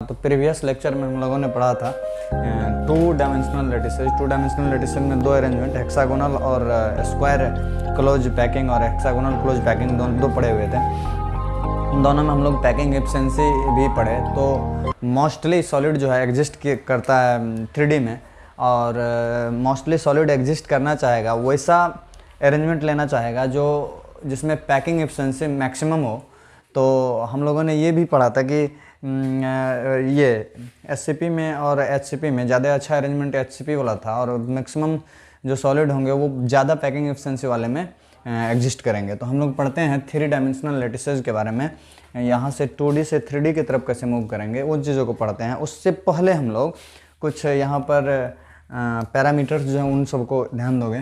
तो previous lecture में हम लोगों ने पढ़ा था 2 डायमेंशनल लैटिसेज। 2 डायमेंशनल लैटिसेज में 2 अरेंजमेंट, हेक्सागोनल और स्क्वायर क्लोज पैकिंग और हेक्सागोनल क्लोज पैकिंग दो पढ़े हुए थे। दोनों में हम लोग पैकिंग एफिशिएंसी भी पढ़े। तो मोस्टली सॉलिड जो है एग्जिस्ट करता है 3D में, और मोस्टली सॉलिड एग्जिस्ट करना चाहेगा वैसा अरेंजमेंट लेना चाहेगा जो जिसमें पैकिंग एफिशिएंसी मैक्सिमम हो। तो हम लोगों ने ये भी पढ़ा था कि ये SCP में और HCP में ज़्यादा अच्छा अरेंजमेंट HCP वाला था, और मैक्सिमम जो सॉलिड होंगे वो ज़्यादा पैकिंग एफिशिएंसी वाले में एग्जिस्ट करेंगे। तो हम लोग पढ़ते हैं 3 डायमेंशनल लैटिसेज के बारे में। यहाँ से 2D से 3D की तरफ कैसे मूव करेंगे उन चीज़ों को पढ़ते हैं। उससे पहले हम लोग कुछ यहाँ पर पैरामीटर्स जो हैं उन सबको ध्यान दोगे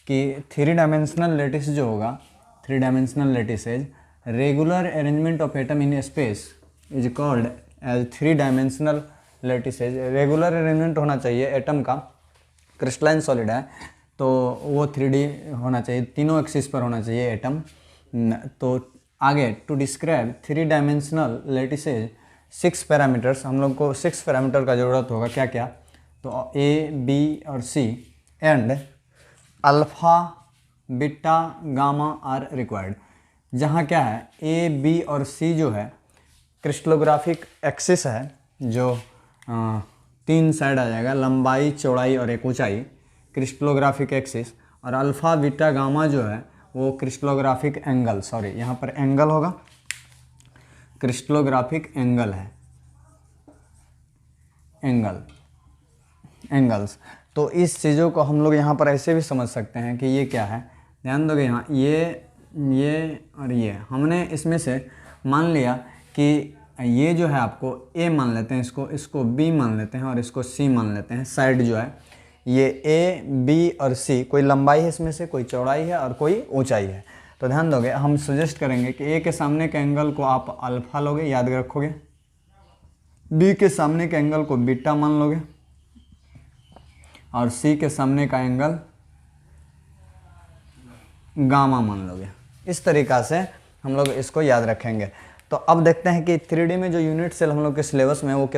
कि 3 डायमेंशनल लैटिस जो होगा, 3 dimensional lattices, regular arrangement of atom in space is called as 3 dimensional lattices. Regular arrangement होना चाहिए एटम का, क्रिस्टलाइन सॉलिड है तो वो 3D होना चाहिए, तीनों एक्सिस पर होना चाहिए एटम। तो आगे टू डिस्क्राइब 3 डायमेंशनल लैटिसेज 6 पैरामीटर्स, हम लोग को 6 पैरामीटर का ज़रूरत होगा। क्या क्या? तो A, B और C and alpha, beta, gamma are required. जहाँ क्या है A, B और C जो है क्रिस्टलोग्राफिक एक्सिस है, जो 3 साइड आ जाएगा, लंबाई, चौड़ाई और एक ऊंचाई, क्रिस्टलोग्राफिक एक्सिस। और अल्फ़ा, बीटा, गामा जो है वो क्रिस्टलोग्राफिक एंगल, सॉरी यहाँ पर एंगल होगा, क्रिस्टलोग्राफिक एंगल है, एंगल्स। तो इस चीज़ों को हम लोग यहाँ पर ऐसे भी समझ सकते हैं कि ये क्या है। ध्यान दोगे यहाँ ये और ये हमने इसमें से मान लिया कि ये जो है आपको A मान लेते हैं, इसको B मान लेते हैं और इसको C मान लेते हैं। साइड जो है ये A, B और C, कोई लंबाई है इसमें से, कोई चौड़ाई है और कोई ऊंचाई है। तो ध्यान दोगे, हम सजेस्ट करेंगे कि A के सामने के एंगल को आप अल्फ़ा लोगे, याद रखोगे, B के सामने के एंगल को बीटा मान लोगे और C के सामने का एंगल गामा मान लोगे। इस तरीक़ा से हम लोग इसको याद रखेंगे। तो अब देखते हैं कि 3D में जो यूनिट सेल हम लोग के सिलेबस में वो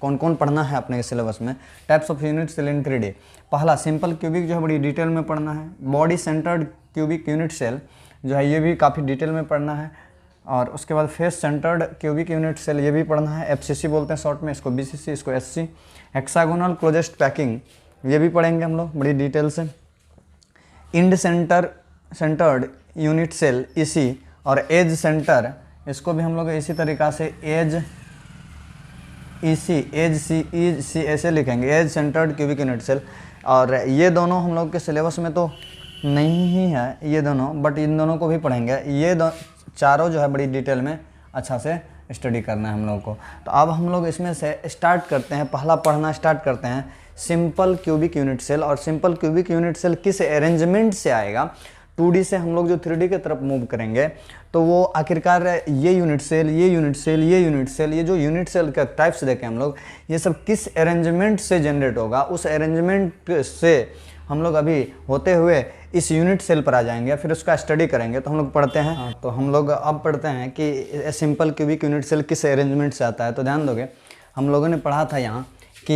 कौन कौन पढ़ना है अपने सिलेबस में। Types of unit cell in 3D। पहला सिंपल क्यूबिक जो है बड़ी डिटेल में पढ़ना है। Body centred cubic unit cell जो है ये भी काफ़ी डिटेल में पढ़ना है। और उसके बाद face centred cubic unit cell ये भी पढ़ना है, FCC बोलते हैं शॉर्ट में, इसको BCC, इसको SC। हेक्सागोनल क्लोजेस्ट पैकिंग ये भी पढ़ेंगे हम लोग बड़ी डिटेल से। End centred unit cell EC और एज सेंटर, इसको भी हम लोग इसी तरीक़ा से एज EC ऐसे लिखेंगे, edge centred cubic unit cell. और ये दोनों हम लोग के सिलेबस में तो नहीं ही है ये दोनों, बट इन दोनों को भी पढ़ेंगे। ये चारों जो है बड़ी डिटेल में अच्छा से स्टडी करना है हम लोग को। तो अब हम लोग इसमें से स्टार्ट करते हैं, पहला पढ़ना स्टार्ट करते हैं सिंपल क्यूबिक यूनिट सेल। और सिंपल क्यूबिक यूनिट सेल किस अरेंजमेंट से आएगा, 2D से हम लोग जो 3D की तरफ मूव करेंगे तो वो आखिरकार ये यूनिट सेल, ये यूनिट सेल, ये यूनिट सेल, ये जो यूनिट सेल का टाइप्स देखें हम लोग, ये सब किस अरेंजमेंट से जनरेट होगा, उस अरेंजमेंट से हम लोग अभी होते हुए इस यूनिट सेल पर आ जाएंगे, फिर उसका स्टडी करेंगे। तो हम लोग पढ़ते हैं तो हम लोग अब पढ़ते हैं कि सिंपल क्यूबिक यूनिट सेल किस अरेंजमेंट से आता है। तो ध्यान दोगे, हम लोगों ने पढ़ा था यहाँ कि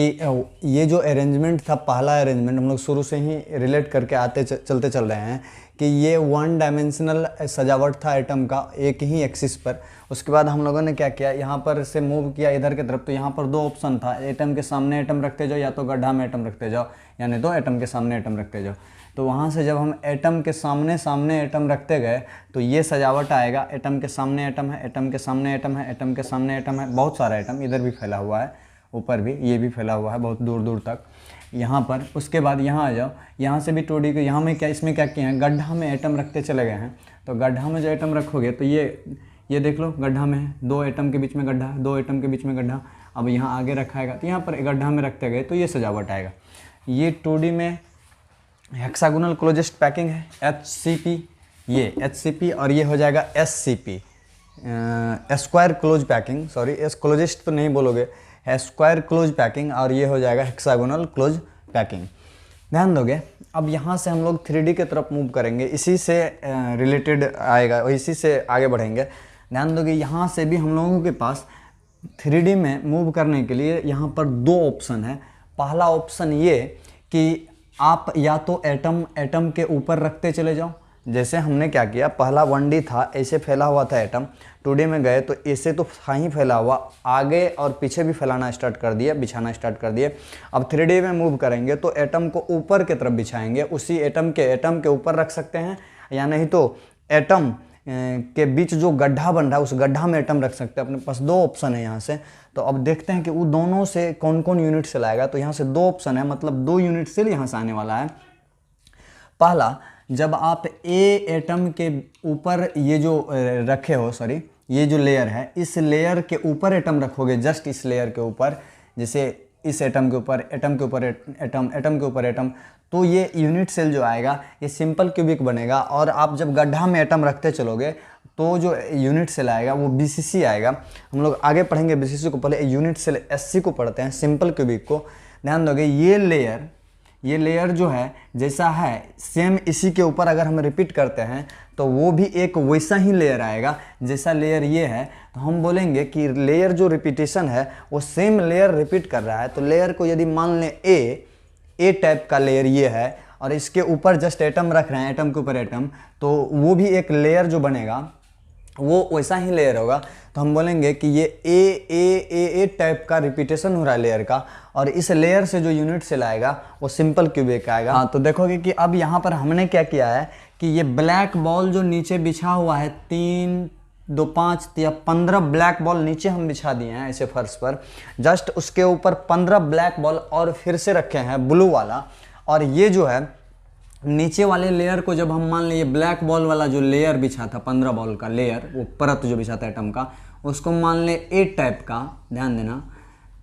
ये जो अरेंजमेंट था, पहला अरेंजमेंट हम लोग शुरू से ही रिलेट करके चलते चल रहे हैं कि ये 1 डायमेंशनल सजावट था एटम का एक ही एक्सिस पर। उसके बाद हम लोगों ने क्या किया, यहाँ पर से मूव किया इधर की तरफ। तो यहाँ पर 2 ऑप्शन था, एटम के सामने एटम रखते जाओ या तो गड्ढा में एटम रखते जाओ, यानी तो एटम के सामने एटम रखते जाओ। तो वहाँ से जब हम एटम के सामने एटम रखते गए तो ये सजावट आएगा, एटम के सामने एटम है, एटम के सामने एटम है, एटम के सामने एटम है, बहुत सारा एटम इधर भी फैला हुआ है, ऊपर भी ये भी फैला हुआ है बहुत दूर दूर तक यहाँ पर। उसके बाद यहाँ आ जाओ, यहाँ से भी 2D को, यहाँ में क्या, इसमें क्या किया है, गड्ढा में एटम रखते चले गए हैं। तो गड्ढा में जो एटम रखोगे तो ये देख लो, गड्ढा में है, 2 एटम के बीच में गड्ढा, 2 एटम के बीच में गड्ढा। अब यहाँ आगे रखा है तो यहाँ पर गड्ढा में रखते गए तो ये सजावट आएगा। ये 2D में हेक्सागोनल क्लोजेस्ट पैकिंग है, HCP, ये HCP, और ये हो जाएगा SCP, square close packing, sorry closest तो नहीं बोलोगे, स्क्वायर क्लोज पैकिंग, और ये हो जाएगा हेक्सागोनल क्लोज पैकिंग। ध्यान दोगे, अब यहाँ से हम लोग 3D की तरफ मूव करेंगे, इसी से रिलेटेड आएगा, इसी से आगे बढ़ेंगे। ध्यान दोगे, यहाँ से भी हम लोगों के पास 3D में मूव करने के लिए यहाँ पर दो ऑप्शन है। पहला ऑप्शन ये कि आप या तो एटम के ऊपर रखते चले जाओ, जैसे हमने क्या किया, पहला 1D था, ऐसे फैला हुआ था एटम, 2D में गए तो ऐसे तो था ही फैला हुआ, आगे और पीछे भी फैलाना स्टार्ट कर दिए, बिछाना स्टार्ट कर दिए। अब 3D में मूव करेंगे तो एटम को ऊपर की तरफ बिछाएंगे, उसी एटम के ऊपर रख सकते हैं, या नहीं तो एटम के बीच जो गड्ढा बन रहा है उस गड्ढा में एटम रख सकते हैं। अपने पास दो ऑप्शन है यहाँ से। तो अब देखते हैं कि वो दोनों से कौन कौन यूनिट सेल आएगा। तो यहाँ से दो ऑप्शन है, मतलब 2 यूनिट सेल यहाँ से आने वाला है। पहला, जब आप एटम के ऊपर ये जो रखे हो, सॉरी ये जो लेयर है, इस लेयर के ऊपर एटम रखोगे, जस्ट इस लेयर के ऊपर, जैसे इस एटम के ऊपर एटम के ऊपर एटम के ऊपर एटम, तो ये यूनिट सेल जो आएगा ये सिंपल क्यूबिक बनेगा। और आप जब गड्ढा में एटम रखते चलोगे तो जो यूनिट सेल आएगा वो BCC आएगा। हम लोग आगे पढ़ेंगे BCC को, पहले यूनिट सेल SC को पढ़ते हैं, सिंपल क्यूबिक को। ध्यान दोगे ये लेयर जो है जैसा है सेम इसी के ऊपर अगर हम रिपीट करते हैं तो वो भी एक वैसा ही लेयर आएगा जैसा लेयर ये है। तो हम बोलेंगे कि लेयर जो रिपीटेशन है वो सेम लेयर रिपीट कर रहा है। तो लेयर को यदि मान लें ए टाइप का लेयर ये है और इसके ऊपर जस्ट एटम रख रहे हैं, एटम के ऊपर एटम, तो वो भी एक लेयर जो बनेगा वो वैसा ही लेयर होगा। तो हम बोलेंगे कि ये ए टाइप का रिपीटेशन हो रहा है लेयर का, और इस लेयर से जो यूनिट सेल आएगा वो सिंपल क्यूबिक आएगा। हाँ, तो देखोगे कि अब यहाँ पर हमने क्या किया है कि ये ब्लैक बॉल जो नीचे बिछा हुआ है, 3 2 5 या 15 ब्लैक बॉल नीचे हम बिछा दिए हैं ऐसे फर्श पर, जस्ट उसके ऊपर 15 ब्लैक बॉल और फिर से रखे हैं ब्लू वाला। और ये जो है नीचे वाले लेयर को जब हम मान लिए ब्लैक बॉल वाला जो लेयर बिछा था, 15 बॉल का लेयर, वो परत जो बिछा था एटम का, उसको मान ले ए टाइप का, ध्यान देना,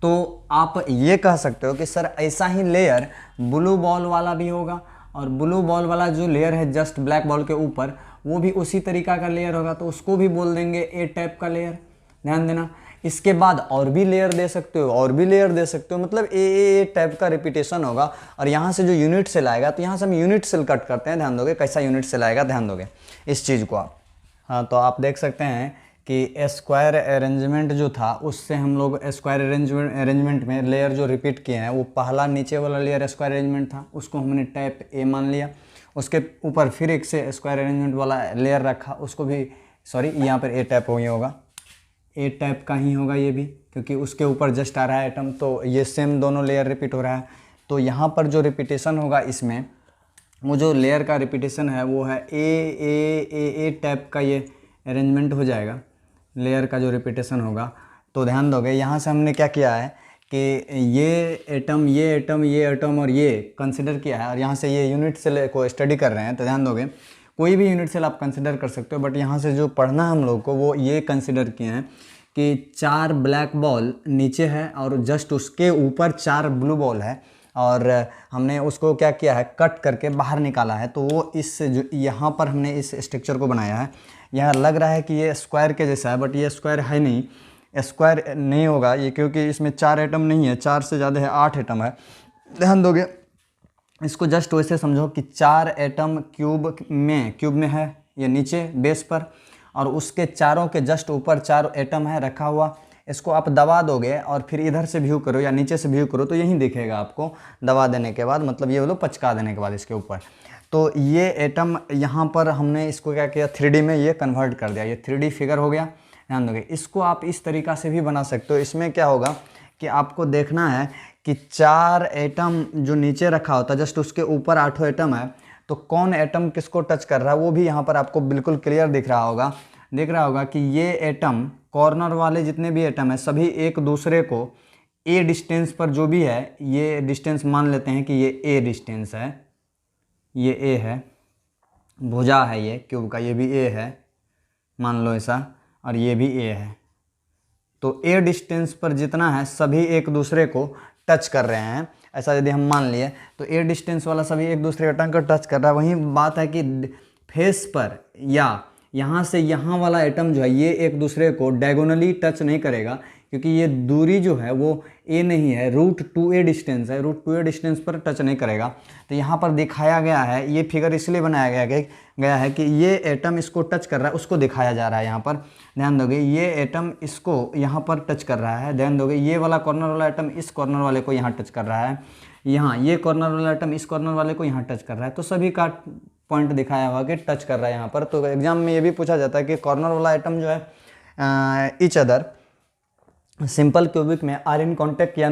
तो आप ये कह सकते हो कि सर ऐसा ही लेयर ब्लू बॉल वाला भी होगा, और ब्लू बॉल वाला जो लेयर है जस्ट ब्लैक बॉल के ऊपर वो भी उसी तरीका का लेयर होगा, तो उसको भी बोल देंगे ए टाइप का लेयर। ध्यान देना, इसके बाद और भी लेयर दे सकते हो, और भी लेयर दे सकते हो, मतलब ए टाइप का रिपीटेशन होगा। और यहाँ से जो यूनिट सेल आएगा, तो यहाँ से हम यूनिट सेल कट करते हैं, ध्यान दोगे कैसा यूनिट सेल आएगा, ध्यान दोगे इस चीज़ को आप। हाँ, तो आप देख सकते हैं कि स्क्वायर अरेंजमेंट जो था उससे हम लोग स्क्वायर अरेंजमेंट में लेयर जो रिपीट किए हैं, वो पहला नीचे वाला लेयर स्क्वायर अरेंजमेंट था, उसको हमने टाइप ए मान लिया। उसके ऊपर फिर एक से स्क्वायर अरेंजमेंट वाला लेयर रखा, उसको भी, सॉरी यहाँ पर ए टाइप हो गया होगा, ए टाइप का ही होगा ये भी, क्योंकि उसके ऊपर जस्ट आ रहा है एटम, तो ये सेम दोनों लेयर रिपीट हो रहा है। तो यहाँ पर जो रिपीटेशन होगा इसमें, वो जो लेयर का रिपीटेशन है वो है ए टाइप का ये अरेंजमेंट हो जाएगा, लेयर का जो रिपीटेशन होगा। तो ध्यान दोगे यहाँ से हमने क्या किया है कि ये एटम और ये कंसिडर किया है, और यहाँ से ये यूनिट सेल को स्टडी कर रहे हैं। तो ध्यान दोगे कोई भी यूनिट सेल आप कंसिडर कर सकते हो, बट यहाँ से जो पढ़ना हम लोग को वो ये कंसिडर किए हैं कि 4 ब्लैक बॉल नीचे है और जस्ट उसके ऊपर 4 ब्लू बॉल है, और हमने उसको क्या किया है, कट करके बाहर निकाला है। तो वो इस जो यहाँ पर हमने इस स्ट्रक्चर को बनाया है, यहाँ लग रहा है कि ये स्क्वायर के जैसा है, बट ये स्क्वायर है नहीं, स्क्वायर नहीं होगा ये, क्योंकि इसमें 4 एटम नहीं है, 4 से ज़्यादा है, 8 एटम है। ध्यान दोगे, इसको जस्ट वैसे समझो कि 4 एटम क्यूब में है ये नीचे बेस पर, और उसके चारों के जस्ट ऊपर 4 एटम है रखा हुआ। इसको आप दबा दोगे और फिर इधर से व्यू करो या नीचे से व्यू करो तो यही दिखेगा आपको, दबा देने के बाद, मतलब ये बोलो पचका देने के बाद इसके ऊपर। तो ये एटम यहाँ पर हमने इसको क्या किया, 3D में ये कन्वर्ट कर दिया, ये 3D फिगर हो गया। ध्यान दोगे, इसको आप इस तरीक़ा से भी बना सकते हो। इसमें क्या होगा कि आपको देखना है कि 4 एटम जो नीचे रखा होता है, जस्ट उसके ऊपर 8 एटम है, तो कौन एटम किसको टच कर रहा है वो भी यहाँ पर आपको बिल्कुल क्लियर दिख रहा होगा कि ये एटम, कॉर्नर वाले जितने भी एटम है, सभी एक दूसरे को ए डिस्टेंस पर जो भी है, ये डिस्टेंस मान लेते हैं कि ये ए डिस्टेंस है, ये ए है, भुजा है ये क्यूब का, ये भी ए है, मान लो ऐसा, और ये भी ए है। तो ए डिस्टेंस पर जितना है सभी एक दूसरे को टच कर रहे हैं, ऐसा यदि हम मान लिए तो ए डिस्टेंस वाला सभी एक दूसरे एटम को टच कर रहा है। वही बात है कि फेस पर या यहाँ से यहाँ वाला एटम जो है ये एक दूसरे को डायगोनली टच नहीं करेगा, क्योंकि ये दूरी जो है वो a नहीं है, √2a डिस्टेंस है, √2a डिस्टेंस पर टच नहीं करेगा। तो यहाँ पर दिखाया गया है, ये फिगर इसलिए बनाया गया है कि ये एटम इसको टच कर रहा है, उसको दिखाया जा रहा है। यहाँ पर ध्यान दोगे, ये एटम इसको यहाँ पर टच कर रहा है, ध्यान दोगे, ये वाला कॉर्नर वाला एटम इस कॉर्नर वाले को यहाँ टच कर रहा है, यहाँ ये कॉर्नर वाला एटम इस कॉर्नर वाले को यहाँ टच कर रहा है। तो सभी का पॉइंट दिखाया हुआ कि टच कर रहा है यहाँ पर। तो एग्जाम में ये भी पूछा जाता है कि कॉर्नर वाला एटम जो है ईच अदर सिंपल क्यूबिक में आर इन कॉन्टैक्ट या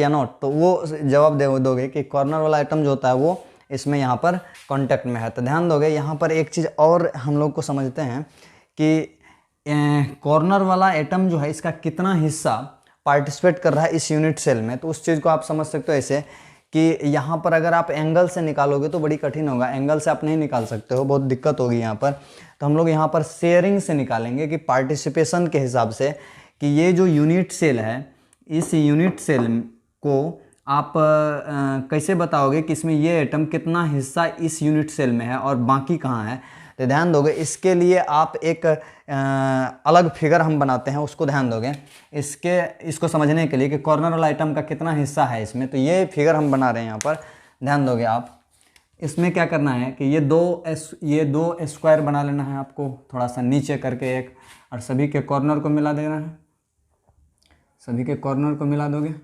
नॉट, तो वो जवाब दोगे कि कॉर्नर वाला आइटम जो होता है वो इसमें यहाँ पर कॉन्टैक्ट में है। तो ध्यान दोगे, यहाँ पर एक चीज़ और हम लोग को समझते हैं कि कॉर्नर वाला एटम जो है इसका कितना हिस्सा पार्टिसिपेट कर रहा है इस यूनिट सेल में। तो उस चीज़ को आप समझ सकते हो ऐसे कि यहाँ पर अगर आप एंगल से निकालोगे तो बड़ी कठिन होगा, एंगल से आप नहीं निकाल सकते हो, बहुत दिक्कत होगी यहाँ पर। तो हम लोग यहाँ पर शेयरिंग से निकालेंगे कि पार्टिसिपेशन के हिसाब से कि ये जो यूनिट सेल है, इस यूनिट सेल को आप कैसे बताओगे कि इसमें ये एटम कितना हिस्सा इस यूनिट सेल में है और बाकी कहाँ है। तो ध्यान दोगे, इसके लिए आप एक अलग फिगर हम बनाते हैं, उसको ध्यान दोगे इसको समझने के लिए कि कॉर्नर वाला आइटम का कितना हिस्सा है इसमें। तो ये फिगर हम बना रहे हैं यहाँ पर, ध्यान दोगे आप। इसमें क्या करना है कि ये दो स्क्वायर बना लेना है आपको, थोड़ा सा नीचे करके एक, और सभी के कॉर्नर को मिला देना है, सभी के कॉर्नर को मिला दोगे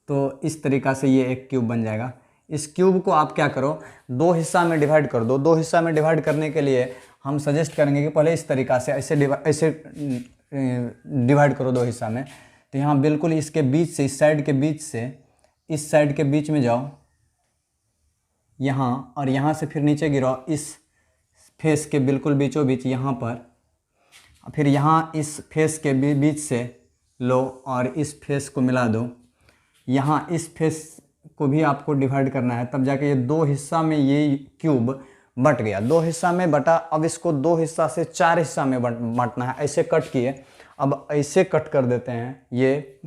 तो इस तरीक़ा से ये एक क्यूब बन जाएगा। इस क्यूब को आप क्या करो, दो हिस्सा में डिवाइड कर दो। दो हिस्सा में डिवाइड करने के लिए हम सजेस्ट करेंगे कि पहले इस तरीक़ा से ऐसे डिवाइड करो दो हिस्सा में। तो यहाँ बिल्कुल इसके बीच से, इस साइड के बीच से इस साइड के बीच में जाओ यहाँ, और यहाँ से फिर नीचे गिराओ इस फेस के बिल्कुल बीचों बीच यहाँ पर, फिर यहाँ इस फेस के बीच से लो और इस फेस को मिला दो। यहाँ इस फेस को भी आपको डिवाइड करना है, तब जाके ये दो हिस्सा में ये क्यूब बट गया, दो हिस्सा में बटा। अब इसको दो हिस्सा से चार हिस्सा में बांटना है, ऐसे कट किए, अब ऐसे कट कर देते हैं ये,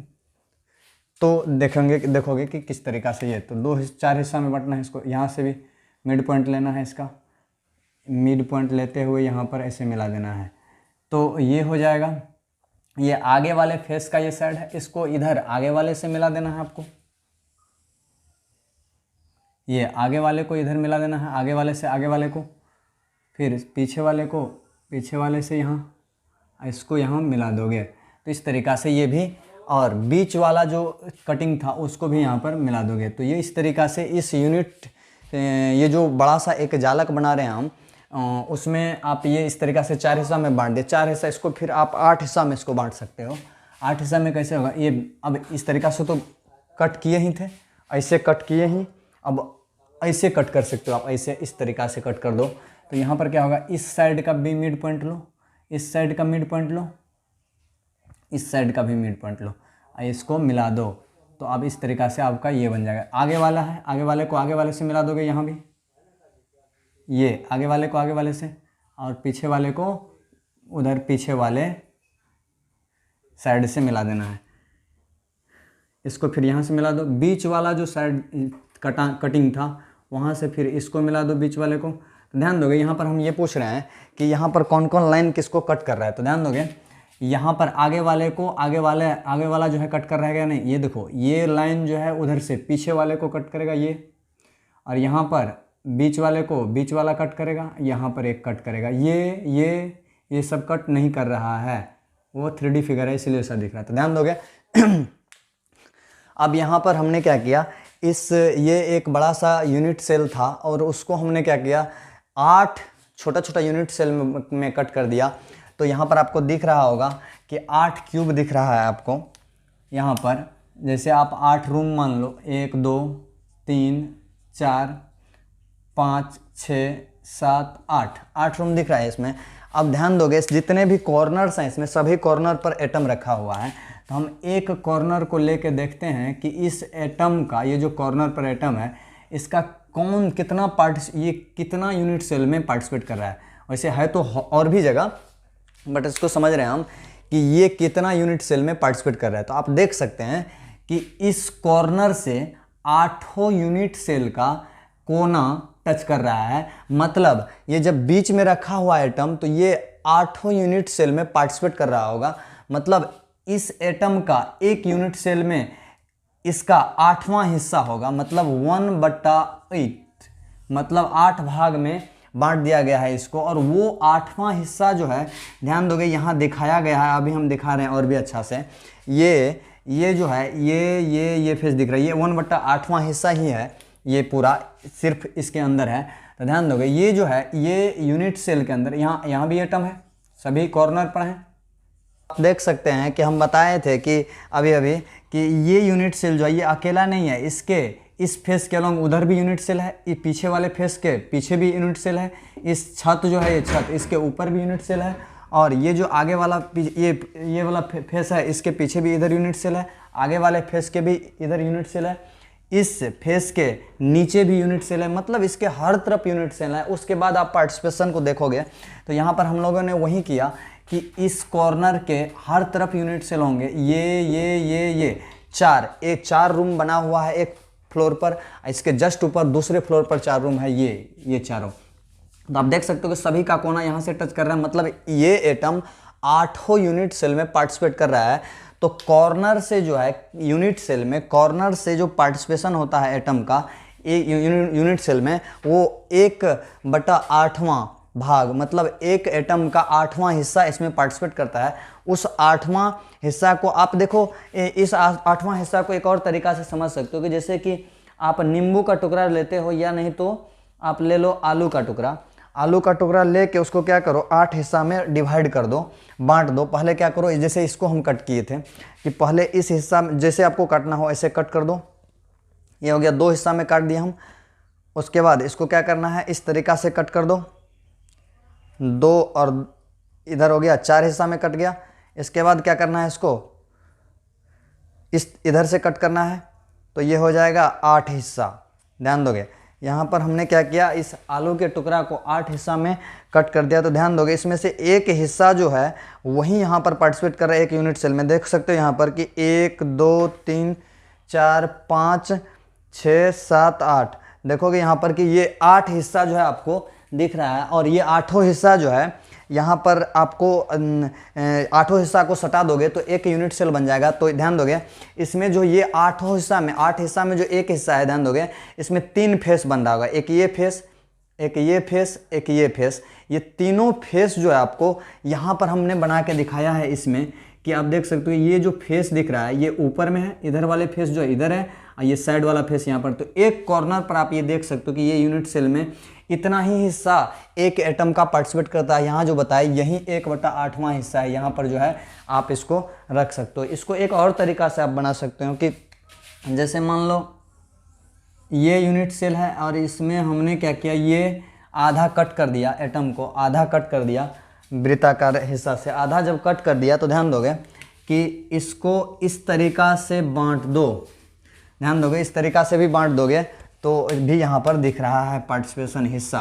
तो देखोगे कि किस तरीक़ा से ये, तो चार हिस्सा में बांटना है इसको। यहाँ से भी मिड पॉइंट लेना है, इसका मिड पॉइंट लेते हुए यहाँ पर ऐसे मिला देना है, तो ये हो जाएगा। ये आगे वाले फेस का ये साइड है, इसको इधर आगे वाले से मिला देना है आपको, ये आगे वाले को इधर मिला देना है, आगे वाले से आगे वाले को, फिर पीछे वाले को पीछे वाले से यहाँ, इसको यहाँ मिला दोगे। तो इस तरीक़ा से ये भी, और बीच वाला जो कटिंग था उसको भी यहाँ पर मिला दोगे। तो ये इस तरीक़ा से इस यूनिट, ये जो बड़ा सा एक जालक बना रहे हैं हम, उसमें आप ये इस तरीक़ा से चार हिस्सा में बांट दे, चार हिस्सा, इसको फिर आप 8 हिस्सा में इसको बांट सकते हो। 8 हिस्सा में कैसे होगा ये, अब इस तरीक़ा से तो कट किए ही थे, ऐसे कट किए ही, अब ऐसे कट कर सकते हो आप, ऐसे इस तरीक़ा से कट कर दो। तो यहाँ पर क्या होगा, इस साइड का भी मिड पॉइंट लो, इस साइड का मिड पॉइंट लो, इस साइड का भी मिड पॉइंट लो, इसको मिला दो। तो अब इस तरीक़ा से आपका ये बन जाएगा। आगे वाला है, आगे वाले को आगे वाले से मिला दोगे, यहाँ भी ये आगे वाले को आगे वाले से, और पीछे वाले को उधर पीछे वाले साइड से मिला देना है। इसको फिर यहाँ से मिला दो, बीच वाला जो साइड कटिंग था वहाँ से फिर इसको मिला दो बीच वाले को। तो ध्यान दोगे, यहाँ पर हम ये पूछ रहे हैं कि यहाँ पर कौन कौन लाइन किसको कट कर रहा है। तो ध्यान दोगे, यहाँ पर आगे वाले को आगे वाला जो है कट कर रहेगा नहीं, ये देखो ये लाइन जो है उधर से पीछे वाले को कट करेगा ये, और यहाँ पर बीच वाले को बीच वाला कट करेगा, यहाँ पर एक कट करेगा, ये सब कट नहीं कर रहा है, वो 3D फिगर है इसलिए ऐसा दिख रहा है। तो ध्यान दोगे। अब यहाँ पर हमने क्या किया, ये एक बड़ा सा यूनिट सेल था और उसको हमने क्या किया, 8 छोटा छोटा यूनिट सेल में कट कर दिया। तो यहाँ पर आपको दिख रहा होगा कि 8 क्यूब दिख रहा है आपको यहाँ पर। जैसे आप 8 रूम मान लो, 1 2 3 4 5 6 7 8 रूम दिख रहा है इसमें। अब ध्यान दोगे, जितने भी कॉर्नर्स हैं इसमें सभी कॉर्नर पर एटम रखा हुआ है। तो हम एक कॉर्नर को लेके देखते हैं कि इस एटम का, ये जो कॉर्नर पर एटम है, इसका ये कितना यूनिट सेल में पार्टिसिपेट कर रहा है। वैसे है तो और भी जगह, बट इसको समझ रहे हैं हम कि ये कितना यूनिट सेल में पार्टिसिपेट कर रहा है। तो आप देख सकते हैं कि इस कॉर्नर से 8 यूनिट सेल का कोना टच कर रहा है। मतलब ये जब बीच में रखा हुआ एटम, तो ये 8 यूनिट सेल में पार्टिसिपेट कर रहा होगा। मतलब इस एटम का एक यूनिट सेल में इसका 8वां हिस्सा होगा, मतलब 1/8, मतलब 8 भाग में बांट दिया गया है इसको। और वो 8वां हिस्सा जो है, ध्यान दोगे यहाँ दिखाया गया है, अभी हम दिखा रहे हैं और भी अच्छा से। ये जो है ये फेस दिख रहा है, ये 1/8वां हिस्सा ही है, ये पूरा सिर्फ इसके अंदर है। तो ध्यान दोगे ये जो है ये यूनिट सेल के अंदर, यहाँ भी एटम है, सभी कॉर्नर पर हैं। आप देख सकते हैं कि हम बताए थे कि अभी कि ये यूनिट सेल जो है ये अकेला नहीं है, इसके इस फेस के अलॉन्ग उधर भी यूनिट सेल है, ये पीछे वाले फेस के पीछे भी यूनिट सेल है, इस छत जो है ये छत इसके ऊपर भी यूनिट सेल है, और ये जो आगे वाला ये वाला फेस है इसके पीछे भी इधर यूनिट सेल है, आगे वाले फेस के भी इधर यूनिट सेल है, इस फेस के नीचे भी यूनिट सेल है, मतलब इसके हर तरफ यूनिट सेल है। उसके बाद आप पार्टिसिपेशन को देखोगे तो यहाँ पर हम लोगों ने वही किया कि इस कॉर्नर के हर तरफ यूनिट सेल होंगे, ये चार रूम बना हुआ है एक फ्लोर पर, इसके जस्ट ऊपर दूसरे फ्लोर पर 4 रूम है, ये चारों। तो आप देख सकते हो कि सभी का कोना यहाँ से टच कर रहा है, मतलब ये एटम 8 यूनिट सेल में पार्टिसिपेट कर रहा है। तो कॉर्नर से जो है यूनिट सेल में, कॉर्नर से जो पार्टिसिपेशन होता है एटम का एक यूनिट सेल में, वो 1/8वां भाग, मतलब एक एटम का 8वां हिस्सा इसमें पार्टिसिपेट करता है। उस 8वां हिस्सा को आप देखो, इस 8वां हिस्सा को एक और तरीका से समझ सकते हो कि जैसे कि आप नींबू का टुकड़ा लेते हो, या नहीं तो आप ले लो आलू का टुकड़ा। आलू का टुकड़ा लेके उसको क्या करो, 8 हिस्सा में डिवाइड कर दो, बांट दो। पहले क्या करो, जैसे इसको हम कट किए थे कि पहले इस हिस्सा में जैसे आपको काटना हो ऐसे कट कर दो, ये हो गया 2 हिस्सा में काट दिया हम। उसके बाद इसको क्या करना है, इस तरीका से कट कर दो, 2 और इधर हो गया 4 हिस्सा में कट गया। इसके बाद क्या करना है, इसको इस इधर से कट करना है, तो ये हो जाएगा 8 हिस्सा। ध्यान दोगे यहाँ पर हमने क्या किया, इस आलू के टुकड़ा को 8 हिस्सा में कट कर दिया। तो ध्यान दोगे इसमें से एक हिस्सा जो है वही यहाँ पर पार्टिसिपेट कर रहा है एक यूनिट सेल में। देख सकते हो यहाँ पर कि 1 2 3 4 5 6 7 8, देखोगे यहाँ पर कि ये 8 हिस्सा जो है आपको दिख रहा है, और ये 8 हिस्सा जो है यहाँ पर आपको 8 हिस्सा को सटा दोगे तो एक यूनिट सेल बन जाएगा। तो ध्यान दोगे इसमें जो ये 8 हिस्सा में जो एक हिस्सा है, ध्यान दोगे इसमें 3 फेस बन रहा होगा, एक ये फेस, एक ये फेस, एक ये फेस। ये तीनों फेस जो है आपको यहाँ पर हमने बना के दिखाया है इसमें, कि आप देख सकते हो ये जो फेस दिख रहा है ये ऊपर में है, इधर वाले फेस जो है इधर है, और ये साइड वाला फेस यहाँ पर। तो एक कॉर्नर पर आप ये देख सकते हो कि ये यूनिट सेल में इतना ही हिस्सा एक एटम का पार्टिसिपेट करता है। यहाँ जो बताया यही 1/8वां हिस्सा है, यहाँ पर जो है आप इसको रख सकते हो। इसको एक और तरीका से आप बना सकते हो कि जैसे मान लो ये यूनिट सेल है और इसमें हमने क्या किया, ये आधा कट कर दिया, एटम को आधा कट कर दिया, वृत्ताकार हिस्सा से आधा जब कट कर दिया तो ध्यान दोगे कि इसको इस तरीका से बांट दो। ध्यान दोगे इस तरीका से भी बांट दोगे तो भी यहाँ पर दिख रहा है पार्टिसिपेशन हिस्सा।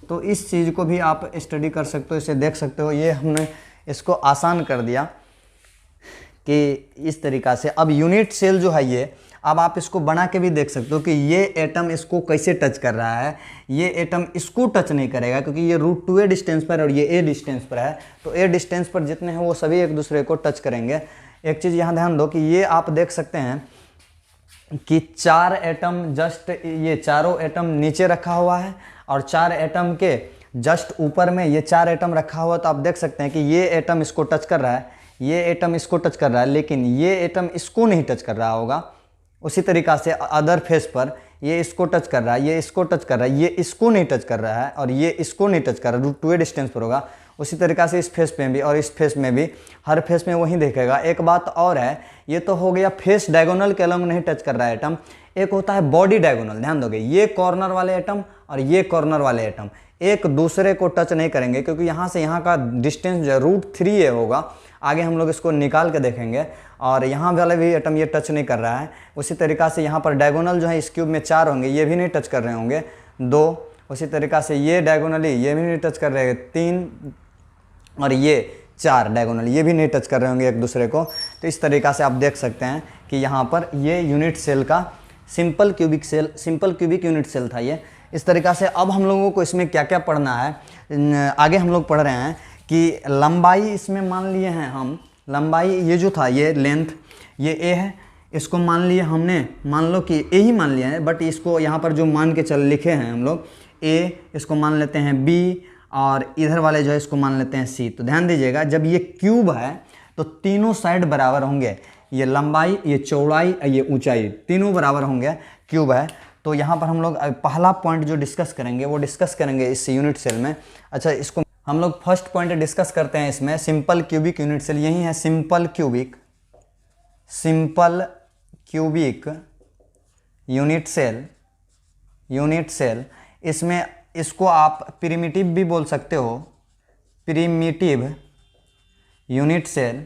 तो इस चीज़ को भी आप स्टडी कर सकते हो, इसे देख सकते हो। ये हमने इसको आसान कर दिया कि इस तरीका से। अब यूनिट सेल जो है ये, अब आप इसको बना के भी देख सकते हो कि ये एटम इसको कैसे टच कर रहा है। ये एटम इसको टच नहीं करेगा क्योंकि ये √2a डिस्टेंस पर और ये a डिस्टेंस पर है। तो a डिस्टेंस पर जितने हैं वो सभी एक दूसरे को टच करेंगे। एक चीज़ यहाँ ध्यान दो कि ये आप देख सकते हैं कि 4 एटम जस्ट, ये चारों एटम नीचे रखा हुआ है और 4 एटम के जस्ट ऊपर में ये 4 एटम रखा हुआ। तो आप देख सकते हैं कि ये एटम इसको टच कर रहा है, ये एटम इसको टच कर रहा है, लेकिन ये एटम इसको नहीं टच कर रहा होगा। उसी तरीका से अदर फेस पर ये इसको टच कर रहा है, ये इसको टच कर रहा है, ये इसको नहीं टच कर रहा है और ये इसको नहीं टच कर रहा है, √2a डिस्टेंस पर होगा। उसी तरीका से इस फेस में भी और इस फेस में भी, हर फेस में वही देखेगा। एक बात और है, ये तो हो गया फेस डायगोनल के अलॉन्ग नहीं टच कर रहा है एटम, एक होता है बॉडी डायगोनल। ध्यान दोगे ये कॉर्नर वाले एटम और ये कॉर्नर वाले एटम एक दूसरे को टच नहीं करेंगे क्योंकि यहाँ से यहाँ का डिस्टेंस जो है √3a होगा। आगे हम लोग इसको निकाल के देखेंगे। और यहाँ वाले भी एटम ये टच नहीं कर रहा है। उसी तरीका से यहाँ पर डायगोनल जो है इस क्यूब में 4 होंगे, ये भी नहीं टच कर रहे होंगे, 2। उसी तरीका से ये डायगोनली ये भी नहीं टच कर रहे हैं, 3 और ये 4 डायगोनल ये भी नहीं टच कर रहे होंगे एक दूसरे को। तो इस तरीका से आप देख सकते हैं कि यहाँ पर ये यूनिट सेल का सिंपल क्यूबिक यूनिट सेल था ये। इस तरीका से अब हम लोगों को इसमें क्या क्या पढ़ना है, आगे हम लोग पढ़ रहे हैं कि लंबाई इसमें मान लिए हैं हम लंबाई ये जो था, ये लेंथ, ये ए है, इसको मान लिया हमने, मान लो कि ए ही मान लिया है, बट इसको यहाँ पर जो मान के चल लिखे हैं हम लोग ए, इसको मान लेते हैं बी, और इधर वाले जो है इसको मान लेते हैं सी। तो ध्यान दीजिएगा, जब ये क्यूब है तो तीनों साइड बराबर होंगे, ये लंबाई, ये चौड़ाई, ये ऊंचाई, तीनों बराबर होंगे, क्यूब है। तो यहाँ पर हम लोग पहला पॉइंट जो डिस्कस करेंगे वो डिस्कस करेंगे इस यूनिट सेल में। अच्छा, इसको हम लोग फर्स्ट पॉइंट डिस्कस करते हैं इसमें, सिंपल क्यूबिक यूनिट सेल। यही है सिंपल क्यूबिक यूनिट सेल। इसमें इसको आप प्रिमिटिव भी बोल सकते हो, प्रिमिटिव यूनिट सेल।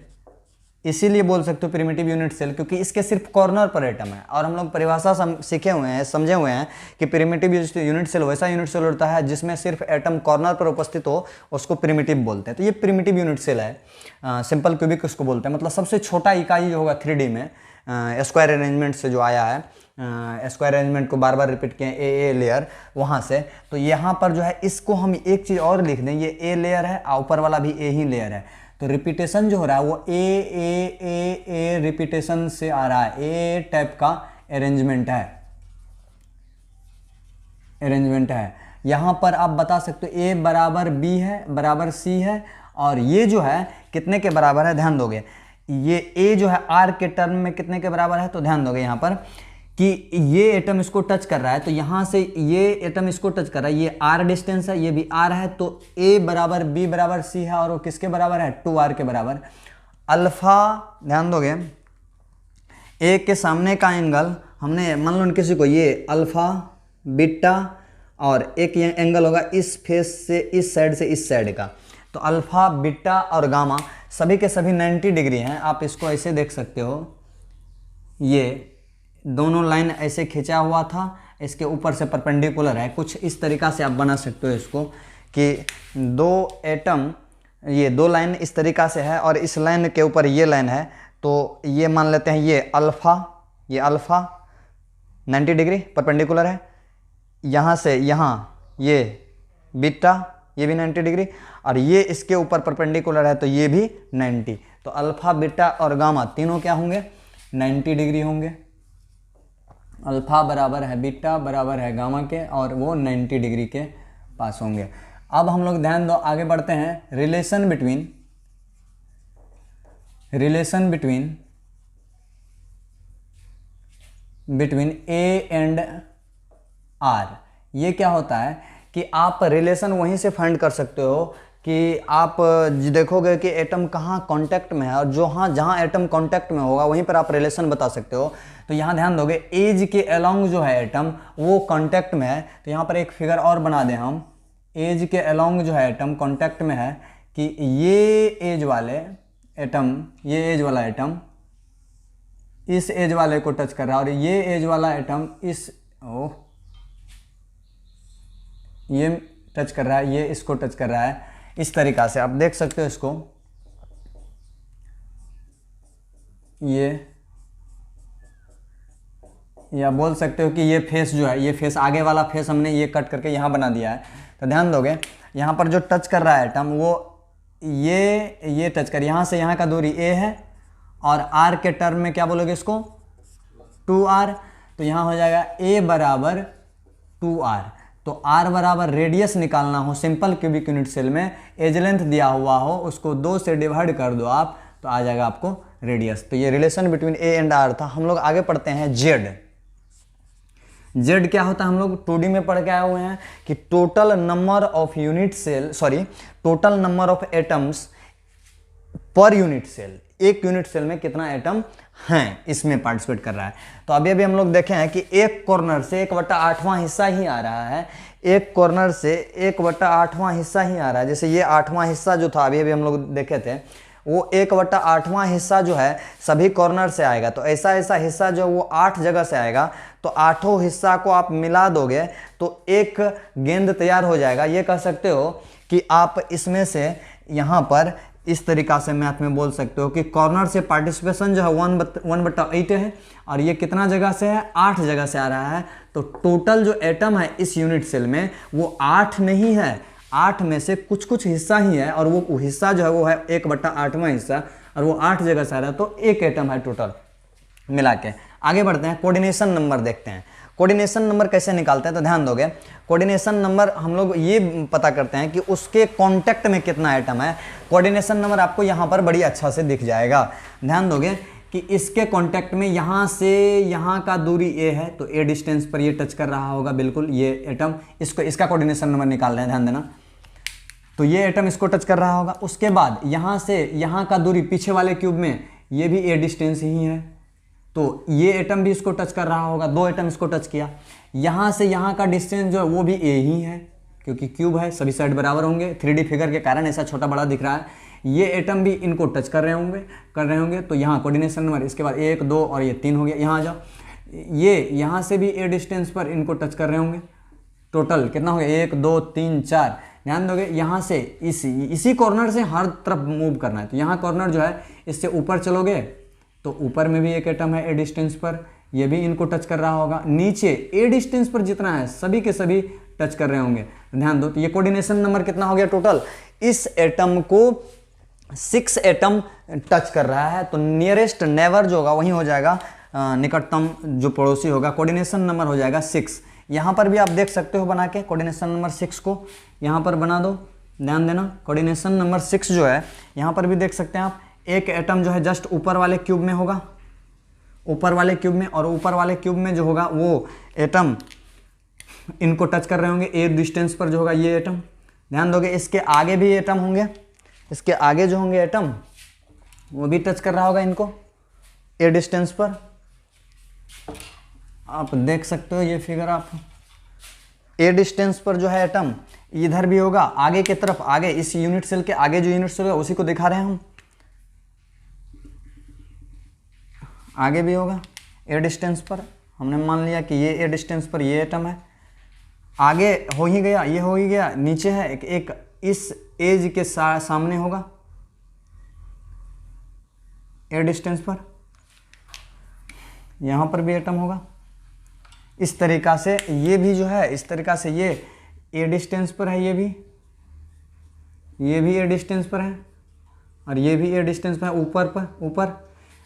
इसीलिए बोल सकते हो प्रिमिटिव यूनिट सेल क्योंकि इसके सिर्फ कॉर्नर पर एटम है, और हम लोग परिभाषा सीखे हुए हैं, समझे हुए हैं कि प्रिमिटिव यूनिट सेल वैसा यूनिट सेल होता है जिसमें सिर्फ एटम कॉर्नर पर उपस्थित हो, उसको प्रिमिटिव बोलते हैं। तो ये प्रिमिटिव यूनिट सेल है, सिंपल क्यूबिक उसको बोलते हैं। मतलब सबसे छोटा इकाई जो होगा 3D में स्क्वायर अरेंजमेंट से जो आया है, स्क्वायर अरेंजमेंट को बार बार रिपीट किए, ए लेयर वहाँ से। तो यहाँ पर जो है इसको हम एक चीज़ और लिख दें, ये ए लेयर है, ऊपर वाला भी ए ही लेयर है। तो रिपीटेशन जो हो रहा है वो ए रिपीटेशन से आ रहा है, ए टाइप का अरेंजमेंट है। यहाँ पर आप बता सकते हो ए बराबर बी है, बराबर सी है, और ये जो है कितने के बराबर है, ध्यान दोगे, ये ए जो है आर के टर्म में कितने के बराबर है। तो ध्यान दोगे यहाँ पर कि ये एटम इसको टच कर रहा है, तो यहाँ से ये एटम इसको टच कर रहा है, ये आर डिस्टेंस है, ये भी आर है, तो ए बराबर बी बराबर सी है, और वो किसके बराबर है, 2r के बराबर। अल्फा, ध्यान दोगे, ए के सामने का एंगल हमने मान लो किसी को ये अल्फा बीटा, और एक ये एंगल होगा इस फेस से इस साइड से इस साइड का, तो अल्फा बीटा और गामा सभी के सभी 90 डिग्री हैं। आप इसको ऐसे देख सकते हो, ये दोनों लाइन ऐसे खींचा हुआ था, इसके ऊपर से परपेंडिकुलर है, कुछ इस तरीक़ा से आप बना सकते हो इसको कि दो एटम, ये दो लाइन इस तरीक़ा से है, और इस लाइन के ऊपर ये लाइन है, तो ये मान लेते हैं ये अल्फ़ा 90 डिग्री परपेंडिकुलर है, यहाँ से यहाँ ये बीटा, ये भी 90 डिग्री, और ये इसके ऊपर परपेंडिकुलर है, तो ये भी 90। तो अल्फ़ा बीटा और गामा तीनों क्या होंगे, 90 डिग्री होंगे। अल्फा बराबर है बीटा बराबर है गामा के, और वो 90 डिग्री के पास होंगे। अब हम लोग ध्यान दो, आगे बढ़ते हैं, relation between A and R. ये क्या होता है कि आप रिलेशन वहीं से फाइंड कर सकते हो कि आप देखोगे कि एटम कहाँ कांटेक्ट में है, और जहाँ एटम कांटेक्ट में होगा वहीं पर आप रिलेशन बता सकते हो। तो यहाँ ध्यान दोगे, एज के अलोंग जो है एटम वो कांटेक्ट में है। तो यहाँ पर एक फिगर और बना दें हम, एज के अलोंग जो है एटम कांटेक्ट में है, कि ये एज वाले एटम, ये एज वाला एटम इस एज वाले को टच कर रहा है, और ये एज वाला एटम ये टच कर रहा है, ये इसको टच कर रहा है। इस तरीक़ा से आप देख सकते हो इसको, या बोल सकते हो कि ये फेस जो है, ये फेस, आगे वाला फेस हमने ये कट करके यहाँ बना दिया है। तो ध्यान दोगे, यहाँ पर जो टच कर रहा है एटम वो ये टच कर, यहाँ से यहाँ का दूरी a है, और r के टर्म में क्या बोलोगे इसको, 2r। तो यहाँ हो जाएगा a बराबर 2r। तो r बराबर रेडियस निकालना हो सिंपल क्यूबिक यूनिट सेल में, एज लेंथ दिया हुआ हो, उसको 2 से डिवाइड कर दो आप, तो आ जाएगा आपको रेडियस। तो ये relation between A and R था। हम लोग आगे पढ़ते हैं जेड क्या होता है, हम लोग 2D में पढ़ के आए हुए हैं कि total number of atoms per unit cell, एक यूनिट सेल में कितना एटम हैं इसमें पार्टिसिपेट कर रहा है। तो अभी हम लोग देखे हैं कि एक कॉर्नर से 1/8वां हिस्सा ही आ रहा है, एक कॉर्नर से 1/8वां हिस्सा ही आ रहा है। जैसे ये 8वां हिस्सा जो था अभी हम लोग देखे थे, वो 1/8वां हिस्सा जो है सभी कॉर्नर से आएगा। तो ऐसा हिस्सा जो वो 8 जगह से आएगा, तो 8 हिस्सा को आप मिला दोगे तो एक गेंद तैयार हो जाएगा। ये कह सकते हो कि आप इसमें से यहाँ पर इस तरीक़ा से मैथ में बोल सकते हो कि कॉर्नर से पार्टिसिपेशन जो है 1/8 है, और ये कितना जगह से है, 8 जगह से आ रहा है। तो टोटल जो एटम है इस यूनिट सेल में वो 8 नहीं है, 8 में से कुछ हिस्सा ही है, और वो हिस्सा जो है वो है 1/8वां हिस्सा। और वो 8 जगह से आ रहा है, तो एक एटम है टोटल मिला के। आगे बढ़ते हैं, कोऑर्डिनेशन नंबर देखते हैं। कोऑर्डिनेशन नंबर कैसे निकालते हैं, तो ध्यान दोगे, कोऑर्डिनेशन नंबर हम लोग ये पता करते हैं कि उसके कांटेक्ट में कितना एटम है। कोऑर्डिनेशन नंबर आपको यहाँ पर बड़ी अच्छा से दिख जाएगा। ध्यान दोगे कि इसके कांटेक्ट में यहाँ से यहाँ का दूरी a है, तो a डिस्टेंस पर ये टच कर रहा होगा, बिल्कुल ये एटम, इसको इसका कोऑर्डिनेशन नंबर निकाल रहे हैं, ध्यान देना। तो ये एटम इसको टच कर रहा होगा। उसके बाद यहाँ से यहाँ का दूरी पीछे वाले क्यूब में ये भी a डिस्टेंस ही है, तो ये एटम भी इसको टच कर रहा होगा, 2 एटम इसको टच किया। यहाँ से यहाँ का डिस्टेंस जो है वो भी a ही है, क्योंकि क्यूब है, सभी साइड बराबर होंगे, 3D फिगर के कारण ऐसा छोटा बड़ा दिख रहा है। ये एटम भी इनको टच कर रहे होंगे, तो यहाँ कोऑर्डिनेशन नंबर, इसके बाद 1 2 और ये 3 हो गया। यहाँ आ जाओ, ये यहाँ से भी a डिस्टेंस पर इनको टच कर रहे होंगे, टोटल कितना हो गया, 1 2 3 4। ध्यान दोगे यहाँ से इसी कॉर्नर से हर तरफ मूव करना है, तो यहाँ कॉर्नर जो है इससे ऊपर चलोगे तो ऊपर में भी एक एटम है a डिस्टेंस पर, ये भी इनको टच कर रहा होगा। नीचे a डिस्टेंस पर जितना है सभी के सभी टच कर रहे होंगे, ध्यान दो। तो ये कोऑर्डिनेशन नंबर कितना हो गया टोटल, इस एटम को 6 एटम टच कर रहा है, तो नियरेस्ट नेबर जो होगा वही हो जाएगा, निकटतम जो पड़ोसी होगा, कोऑर्डिनेशन नंबर हो जाएगा 6। यहाँ पर भी आप देख सकते हो बना के, कोऑर्डिनेशन नंबर 6 को यहाँ पर बना दो, ध्यान देना। कोऑर्डिनेशन नंबर 6 जो है यहाँ पर भी देख सकते हैं आप, एक एटम जो है जस्ट ऊपर वाले क्यूब में होगा, ऊपर वाले क्यूब में, और ऊपर वाले क्यूब में जो होगा वो एटम इनको टच कर रहे होंगे a डिस्टेंस पर जो होगा ये एटम। ध्यान दोगे इसके आगे भी एटम होंगे, इसके आगे जो होंगे एटम वो भी टच कर रहा होगा इनको a डिस्टेंस पर। आप देख सकते हो ये फिगर, आप a डिस्टेंस पर जो है एटम इधर भी होगा, आगे की तरफ, आगे इस यूनिट सेल के आगे जो यूनिट सेल है उसी को दिखा रहे हैं हम, आगे भी होगा a डिस्टेंस पर। हमने मान लिया कि ये a डिस्टेंस पर ये एटम है, आगे हो ही गया, ये हो ही गया, नीचे है एक इस एज के सामने होगा a डिस्टेंस पर, यहाँ पर भी एटम होगा। इस तरीका से ये भी जो है, इस तरीका से ये a डिस्टेंस पर है, ये भी a डिस्टेंस पर है, और ये भी a डिस्टेंस पर है ऊपर,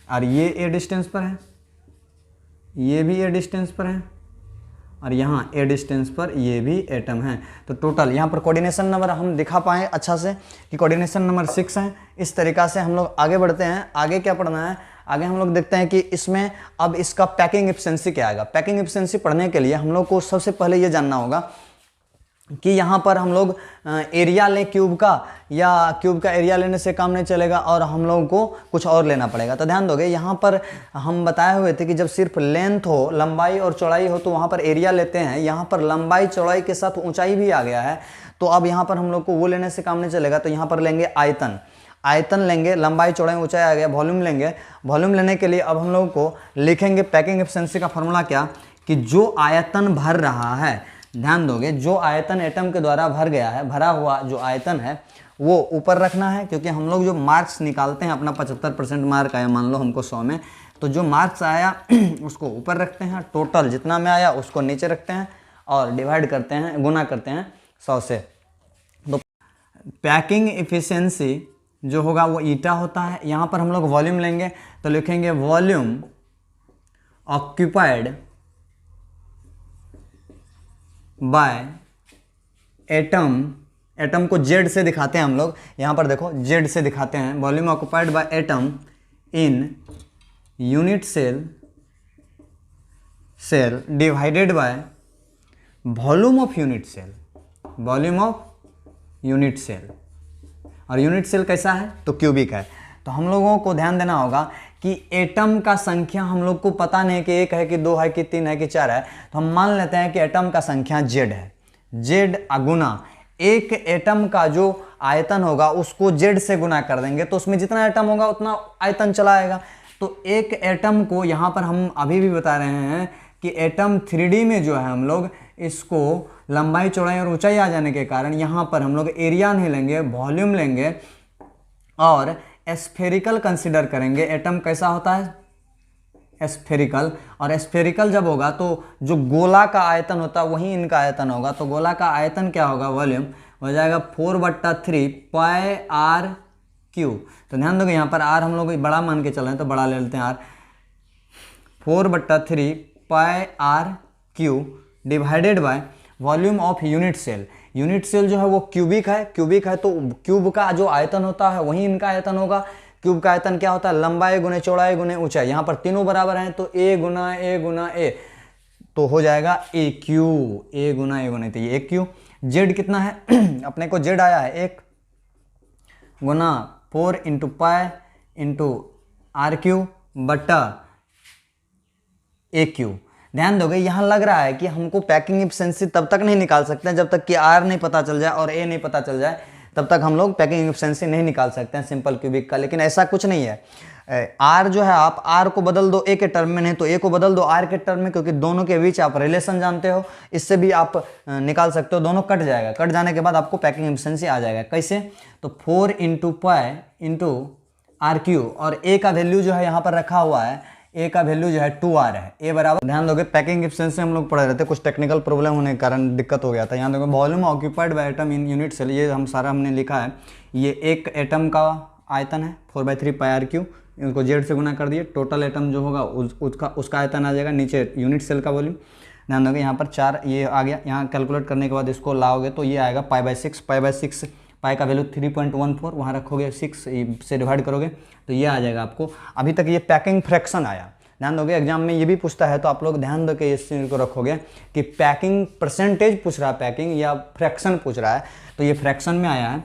और ये a डिस्टेंस पर है, ये भी a डिस्टेंस पर है, और यहाँ a डिस्टेंस पर ये भी एटम है। तो टोटल यहाँ पर कोऑर्डिनेशन नंबर हम दिखा पाए अच्छा से कि कोऑर्डिनेशन नंबर 6 है। इस तरीका से हम लोग आगे बढ़ते हैं। आगे क्या पढ़ना है, आगे हम लोग देखते हैं कि इसमें अब इसका पैकिंग एफिशिएंसी क्या आएगा। पैकिंग एफिशिएंसी पढ़ने के लिए हम लोग को सबसे पहले ये जानना होगा कि यहाँ पर हम लोग एरिया लें क्यूब का, या क्यूब का एरिया लेने से काम नहीं चलेगा और हम लोगों को कुछ और लेना पड़ेगा। तो ध्यान दोगे यहाँ पर हम बताए हुए थे कि जब सिर्फ लेंथ हो, लंबाई और चौड़ाई हो, तो वहाँ पर एरिया लेते हैं। यहाँ पर लंबाई चौड़ाई के साथ ऊंचाई भी आ गया है, तो अब यहाँ पर हम लोग को वो लेने से काम नहीं चलेगा। तो यहाँ पर लेंगे आयतन लेंगे, लंबाई चौड़ाई ऊंचाई आ गया, वॉल्यूम लेंगे। वॉल्यूम लेने के लिए अब हम लोग को लिखेंगे पैकिंग एफिशिएंसी का फॉर्मूला क्या, कि जो आयतन भर रहा है, ध्यान दोगे, जो आयतन एटम के द्वारा भर गया है, भरा हुआ जो आयतन है वो ऊपर रखना है, क्योंकि हम लोग जो मार्क्स निकालते हैं अपना 75% मार्क आया, मान लो हमको 100 में, तो जो मार्क्स आया उसको ऊपर रखते हैं, टोटल जितना में आया उसको नीचे रखते हैं और डिवाइड करते हैं, गुना करते हैं 100 से। तो पैकिंग एफिशिएंसी जो होगा वो ईटा होता है। यहाँ पर हम लोग वॉल्यूम लेंगे तो लिखेंगे वॉल्यूम ऑक्यूपाइड बाय एटम को जेड से दिखाते हैं हम लोग, यहाँ पर देखो जेड से दिखाते हैं, volume occupied by atom in unit cell divided by volume of unit cell. और यूनिट सेल कैसा है, तो क्यूबिक है। तो हम लोगों को ध्यान देना होगा कि एटम का संख्या हम लोग को पता नहीं कि 1 है कि 2 है कि 3 है कि 4 है, तो हम मान लेते हैं कि एटम का संख्या जेड है। जेड गुना एक एटम का जो आयतन होगा उसको जेड से गुना कर देंगे, तो उसमें जितना एटम होगा उतना आयतन चला आएगा। तो एक एटम को यहाँ पर हम अभी भी बता रहे हैं कि एटम 3D में जो है हम लोग इसको लंबाई चौड़ाई और ऊंचाई आ जाने के कारण यहाँ पर हम लोग एरिया नहीं लेंगे, वॉल्यूम लेंगे और स्फेरिकल कंसिडर करेंगे। एटम कैसा होता है, स्फेरिकल, और स्फेरिकल जब होगा तो जो गोला का आयतन होता है वही इनका आयतन होगा। तो गोला का आयतन क्या होगा, वॉल्यूम हो जाएगा 4/3 पाई r क्यू। तो ध्यान दोगे यहाँ पर आर हम लोग बड़ा मान के चल रहे हैं तो बड़ा ले लेते हैं R. 4/3 pi R cube divided by volume of unit cell. Unit cell जो है वो क्यूबिक है तो क्यूब का जो आयतन होता है वही इनका आयतन होगा। क्यूब का आयतन क्या होता है, लंबाई गुने चौड़ाई गुने ऊंचाई। यहाँ पर तीनों बराबर हैं तो ए गुना ए तो हो जाएगा ए क्यू, ए गुना तो ये ए क्यू। जेड कितना है अपने को जेड आया है 1 गुना 4 into pi into R cube बटा ए क्यू। ध्यान दोगे यहाँ लग रहा है कि हमको पैकिंग एफिशिएंसी तब तक नहीं निकाल सकते हैं जब तक कि आर नहीं पता चल जाए और ए नहीं पता चल जाए, तब तक हम लोग पैकिंग एफिशिएंसी नहीं निकाल सकते हैं सिंपल क्यूबिक का। लेकिन ऐसा कुछ नहीं है। आर जो है आप आर को बदल दो ए के टर्म में, नहीं तो ए को बदल दो आर के टर्म में, क्योंकि दोनों के बीच आप रिलेशन जानते हो, इससे भी आप निकाल सकते हो। दोनों कट जाएगा, कट जाने के बाद आपको पैकिंग एफिशिएंसी आ जाएगा। कैसे, तो 4 into pi into R cube और ए का वैल्यू जो है यहाँ पर रखा हुआ है, ए का वैल्यू जो है 2r है। ए बराबर, ध्यान दोगे पैकिंग एफिशिएंसी हम लोग पढ़े रहते, कुछ टेक्निकल प्रॉब्लम होने के कारण दिक्कत हो गया था। यहाँ देखो volume occupied by atom in unit cell, ये हम सारा हमने लिखा है। ये एक एटम का आयतन है 4/3 पाई आर क्यू, इनको जेड से गुना कर दिए, टोटल एटम जो होगा उसका आयतन आ जाएगा, नीचे यूनिट सेल का वॉल्यूम। ध्यान दोगे यहाँ पर 4 ये आ गया, यहाँ कैलकुलेट करने के बाद इसको लाओगे तो ये आएगा पाई/6, पाई/6 पाई का वैल्यू 3.14, वहाँ रखोगे 6 से डिवाइड करोगे तो ये आ जाएगा आपको। अभी तक ये पैकिंग फ्रैक्शन आया। ध्यान दोगे एग्जाम में ये भी पूछता है तो आप लोग ध्यान दो के इस चीज़ को रखोगे कि पैकिंग परसेंटेज पूछ रहा है पैकिंग या फ्रैक्शन पूछ रहा है, तो ये फ्रैक्शन में आया है।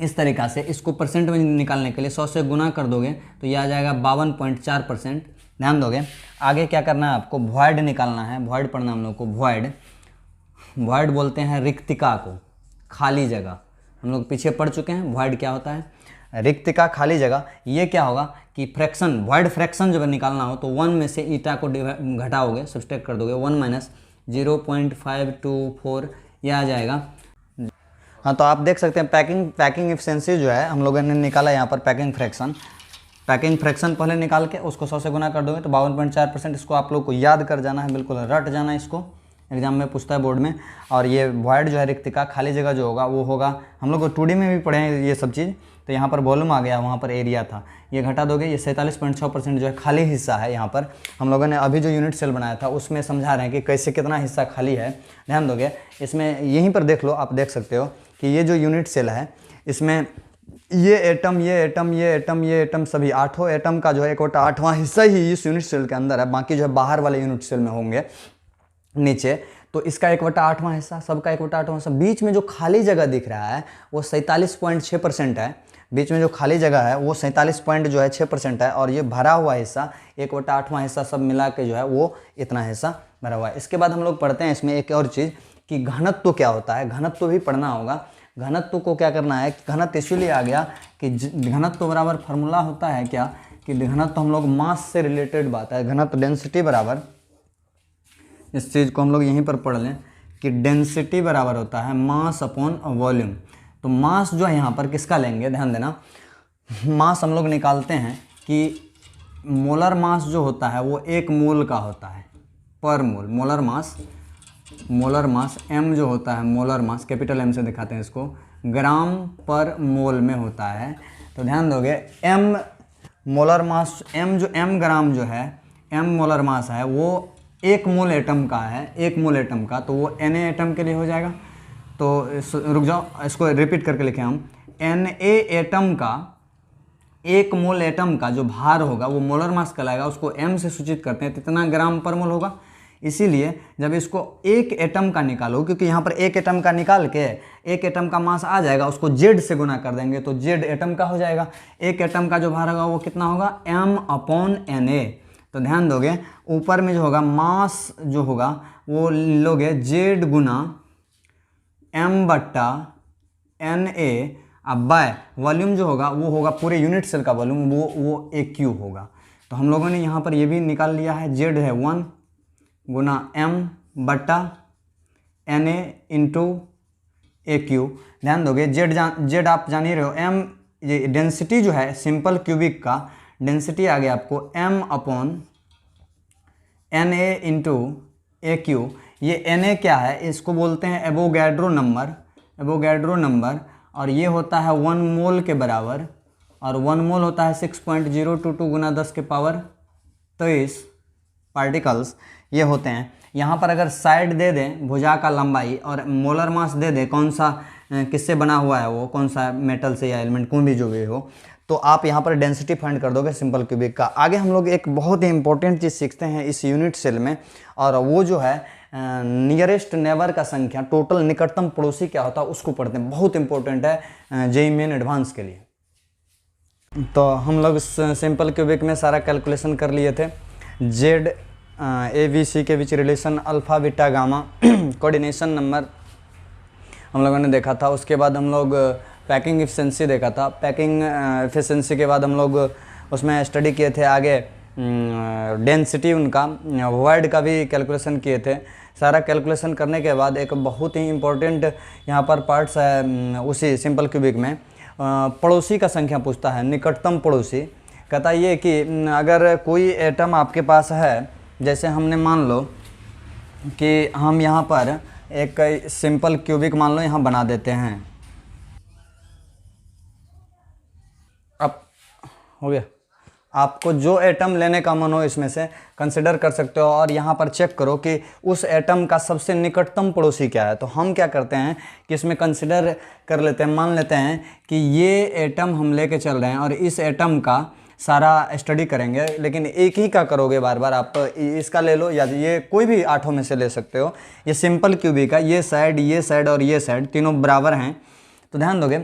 इस तरीक़ा से इसको परसेंट में निकालने के लिए 100 से गुना कर दोगे तो ये आ जाएगा 52.4%। ध्यान दोगे आगे क्या करना है आपको, वॉइड निकालना है। वॉइड पढ़ना हम लोग को, वॉइड बोलते हैं रिक्तिका को, खाली जगह। हम लोग पीछे पढ़ चुके हैं वॉइड क्या होता है, रिक्तिका खाली जगह। ये क्या होगा कि फ्रैक्शन, वॉइड फ्रैक्शन जब निकालना हो तो 1 में से ईटा को घटाओगे, सब्सट्रैक्ट कर दोगे, 1 माइनस 0.524 ये आ जाएगा। हाँ तो आप देख सकते हैं पैकिंग एफिशिएंसी जो है हम लोगों ने निकाला यहाँ पर पैकिंग फ्रैक्शन पहले निकाल के उसको 100 से गुना कर दोगे तो 52.4%। इसको आप लोग को याद कर जाना है, बिल्कुल रट जाना है, इसको एग्जाम में पूछता है बोर्ड में। और ये वॉइड जो है रिक्तिका खाली जगह जो होगा वो होगा, हम लोग को 2D में भी पढ़े हैं ये सब चीज़। तो यहाँ पर वॉल्यूम आ गया, वहाँ पर एरिया था, ये घटा दोगे, ये 47.6% जो है खाली हिस्सा है। यहाँ पर हम लोगों ने अभी जो यूनिट सेल बनाया था उसमें समझा रहे हैं कि कैसे कितना हिस्सा खाली है। ध्यान दोगे इसमें यहीं पर देख लो, आप देख सकते हो कि ये जो यूनिट सेल है इसमें ये एटम सभी 8 एटम का जो है 1/8वां हिस्सा ही इस यूनिट सेल के अंदर है, बाकी जो है बाहर वाले यूनिट सेल में होंगे नीचे। तो इसका 1/8वां हिस्सा, सबका 1/8वां हिस्सा। बीच में जो खाली जगह दिख रहा है वो 47.6% है। बीच में जो खाली जगह है वो 47.6% है और ये भरा हुआ हिस्सा 1/8वां हिस्सा सब मिला के जो है वो इतना हिस्सा भरा हुआ है। इसके बाद हम लोग पढ़ते हैं इसमें एक और चीज़ कि घनत्व क्या होता है, घनत्व भी पढ़ना होगा। घनत्व को क्या करना है, घनत्व इसीलिए आ गया कि घनत्व बराबर फार्मूला होता है क्या कि घनत्व हम लोग मास से रिलेटेड बात है। घनत्व डेंसिटी बराबर, इस चीज़ को हम लोग यहीं पर पढ़ लें कि डेंसिटी बराबर होता है मास अपॉन वॉल्यूम। तो मास जो है यहाँ पर किसका लेंगे, ध्यान देना, मास हम लोग निकालते हैं कि मोलर मास जो होता है वो 1 मोल का होता है पर मोल। मोलर मास m जो होता है, मोलर मास कैपिटल M से दिखाते हैं इसको, ग्राम पर मोल में होता है। तो ध्यान दोगे m मोलर मास, m जो m ग्राम जो है, m मोलर मास है वो 1 मोल एटम का है, 1 मोल एटम का, तो वो Na एटम के लिए हो जाएगा। तो रुक जाओ, इसको रिपीट करके लिखें हम, Na एटम का 1 मोल एटम का जो भार होगा वो मोलर मास कहलाएगा, उसको m से सूचित करते हैं, कितना ग्राम पर मोल होगा। इसीलिए जब इसको 1 एटम का निकालो, क्योंकि यहाँ पर 1 एटम का निकाल के 1 एटम का मास आ जाएगा, उसको Z से गुना कर देंगे तो Z एटम का हो जाएगा। 1 एटम का जो भार होगा वो कितना होगा, m/Na। तो ध्यान दोगे ऊपर में जो होगा मास जो होगा वो लोगे Z गुना m/Na, अब बाय वॉल्यूम जो होगा वो होगा पूरे यूनिट सेल का वॉल्यूम, वो AQ होगा। तो हम लोगों ने यहाँ पर ये भी निकाल लिया है, Z है 1 गुना m/Na इंटू AQ। ध्यान दोगे Z आप जान ही रहे हो, m ये डेंसिटी जो है सिंपल क्यूबिक का डेंसिटी आ गया आपको m/Na इंटू AQ। ये Na क्या है, इसको बोलते हैं एवोगैड्रो नंबर, और ये होता है 1 मोल के बराबर, और 1 मोल होता है 6.022 गुना 10 के पावर 23 पार्टिकल्स ये होते हैं। यहाँ पर अगर साइड दे दें भुजा का लंबाई और मोलर मास दे दें कौन सा किससे बना हुआ है वो, कौन सा मेटल से या एलिमेंट कोई भी जो भी हो, तो आप यहाँ पर डेंसिटी फाइंड कर दोगे सिंपल क्यूबिक का। आगे हम लोग एक बहुत ही इंपॉर्टेंट चीज़ सीखते हैं इस यूनिट सेल में, और वो जो है नियरेस्ट नेबर का संख्या, टोटल निकटतम पड़ोसी क्या होता है उसको पढ़ते हैं। बहुत इंपॉर्टेंट है जेईई मेन एडवांस के लिए। तो हम लोग सिंपल क्यूबिक में सारा कैलकुलेशन कर लिए थे। जेड ए बी सी के बीच relation alpha beta gamma coordination number हम लोगों ने देखा था। उसके बाद हम लोग पैकिंग एफिशिएंसी देखा था। पैकिंग एफिशिएंसी के बाद हम लोग उसमें स्टडी किए थे आगे डेंसिटी उनका, वॉइड का भी कैलकुलेशन किए थे। सारा कैलकुलेशन करने के बाद एक बहुत ही इम्पोर्टेंट यहाँ पर पार्ट्स है उसी सिंपल क्यूबिक में, पड़ोसी का संख्या पूछता है, निकटतम पड़ोसी। कहता ये कि अगर कोई एटम आपके पास है, जैसे हमने मान लो कि हम यहाँ पर एक सिंपल क्यूबिक मान लो यहाँ बना देते हैं। अब हो गया, आपको जो एटम लेने का मन हो इसमें से कंसिडर कर सकते हो, और यहाँ पर चेक करो कि उस एटम का सबसे निकटतम पड़ोसी क्या है। तो हम क्या करते हैं कि इसमें कंसिडर कर लेते हैं, मान लेते हैं कि ये एटम हम लेके चल रहे हैं और इस एटम का सारा स्टडी करेंगे, लेकिन एक ही का करोगे बार बार। आप इसका ले लो या ये कोई भी 8 में से ले सकते हो। ये सिंपल क्यूबिक का ये साइड और ये साइड तीनों बराबर हैं। तो ध्यान दोगे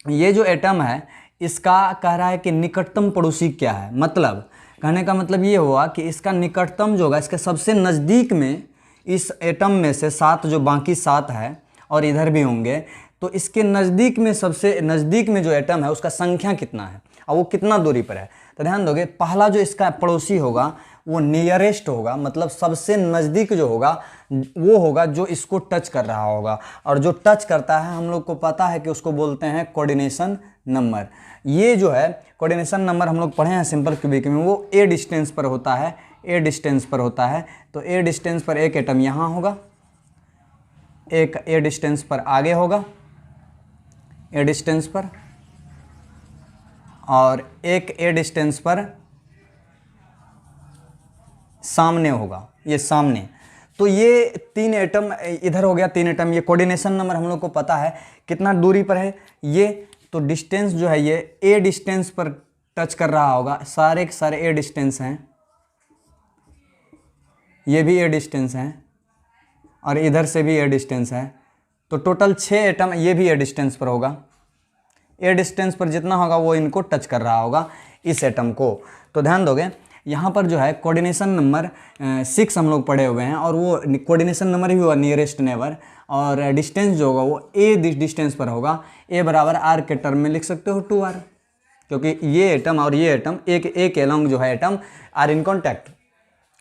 ये जो एटम है इसका कह रहा है कि निकटतम पड़ोसी क्या है। मतलब कहने का मतलब ये हुआ कि इसका निकटतम जो होगा, इसके सबसे नज़दीक में इस एटम में से 7 जो बाकी 7 है और इधर भी होंगे, तो इसके नज़दीक में सबसे नज़दीक में जो एटम है उसका संख्या कितना है और वो कितना दूरी पर है। तो ध्यान दोगे पहला जो इसका पड़ोसी होगा वो नियरेस्ट होगा, मतलब सबसे नज़दीक जो होगा वो होगा जो इसको टच कर रहा होगा, और जो टच करता है हम लोग को पता है कि उसको बोलते हैं कोऑर्डिनेशन नंबर। ये जो है कोऑर्डिनेशन नंबर हम लोग पढ़े हैं सिंपल क्यूबिक में, वो ए डिस्टेंस पर होता है, ए डिस्टेंस पर होता है। तो ए डिस्टेंस पर एक एटम यहाँ होगा, एक ए डिस्टेंस पर आगे होगा, ए डिस्टेंस पर, और एक ए डिस्टेंस पर सामने होगा, ये सामने। तो ये 3 एटम इधर हो गया, 3 एटम। ये कोऑर्डिनेशन नंबर हम लोग को पता है कितना दूरी पर है ये, तो डिस्टेंस जो है ये ए डिस्टेंस पर टच कर रहा होगा। सारे के सारे ए डिस्टेंस हैं, ये भी ए डिस्टेंस हैं और इधर से भी ए डिस्टेंस है। तो टोटल 6 एटम ये भी ए डिस्टेंस पर होगा। ए डिस्टेंस पर जितना होगा वो इनको टच कर रहा होगा इस एटम को। तो ध्यान दोगे यहाँ पर जो है कोऑर्डिनेशन नंबर 6 हम लोग पढ़े हुए हैं, और वो कोऑर्डिनेशन नंबर भी हुआ नियरेस्ट नेबर, और डिस्टेंस जो होगा वो ए डिस्टेंस पर होगा। ए बराबर आर के टर्म में लिख सकते हो 2r, क्योंकि ये एटम और ये एटम एक एलोंग जो है एटम आर इन कॉन्टैक्ट।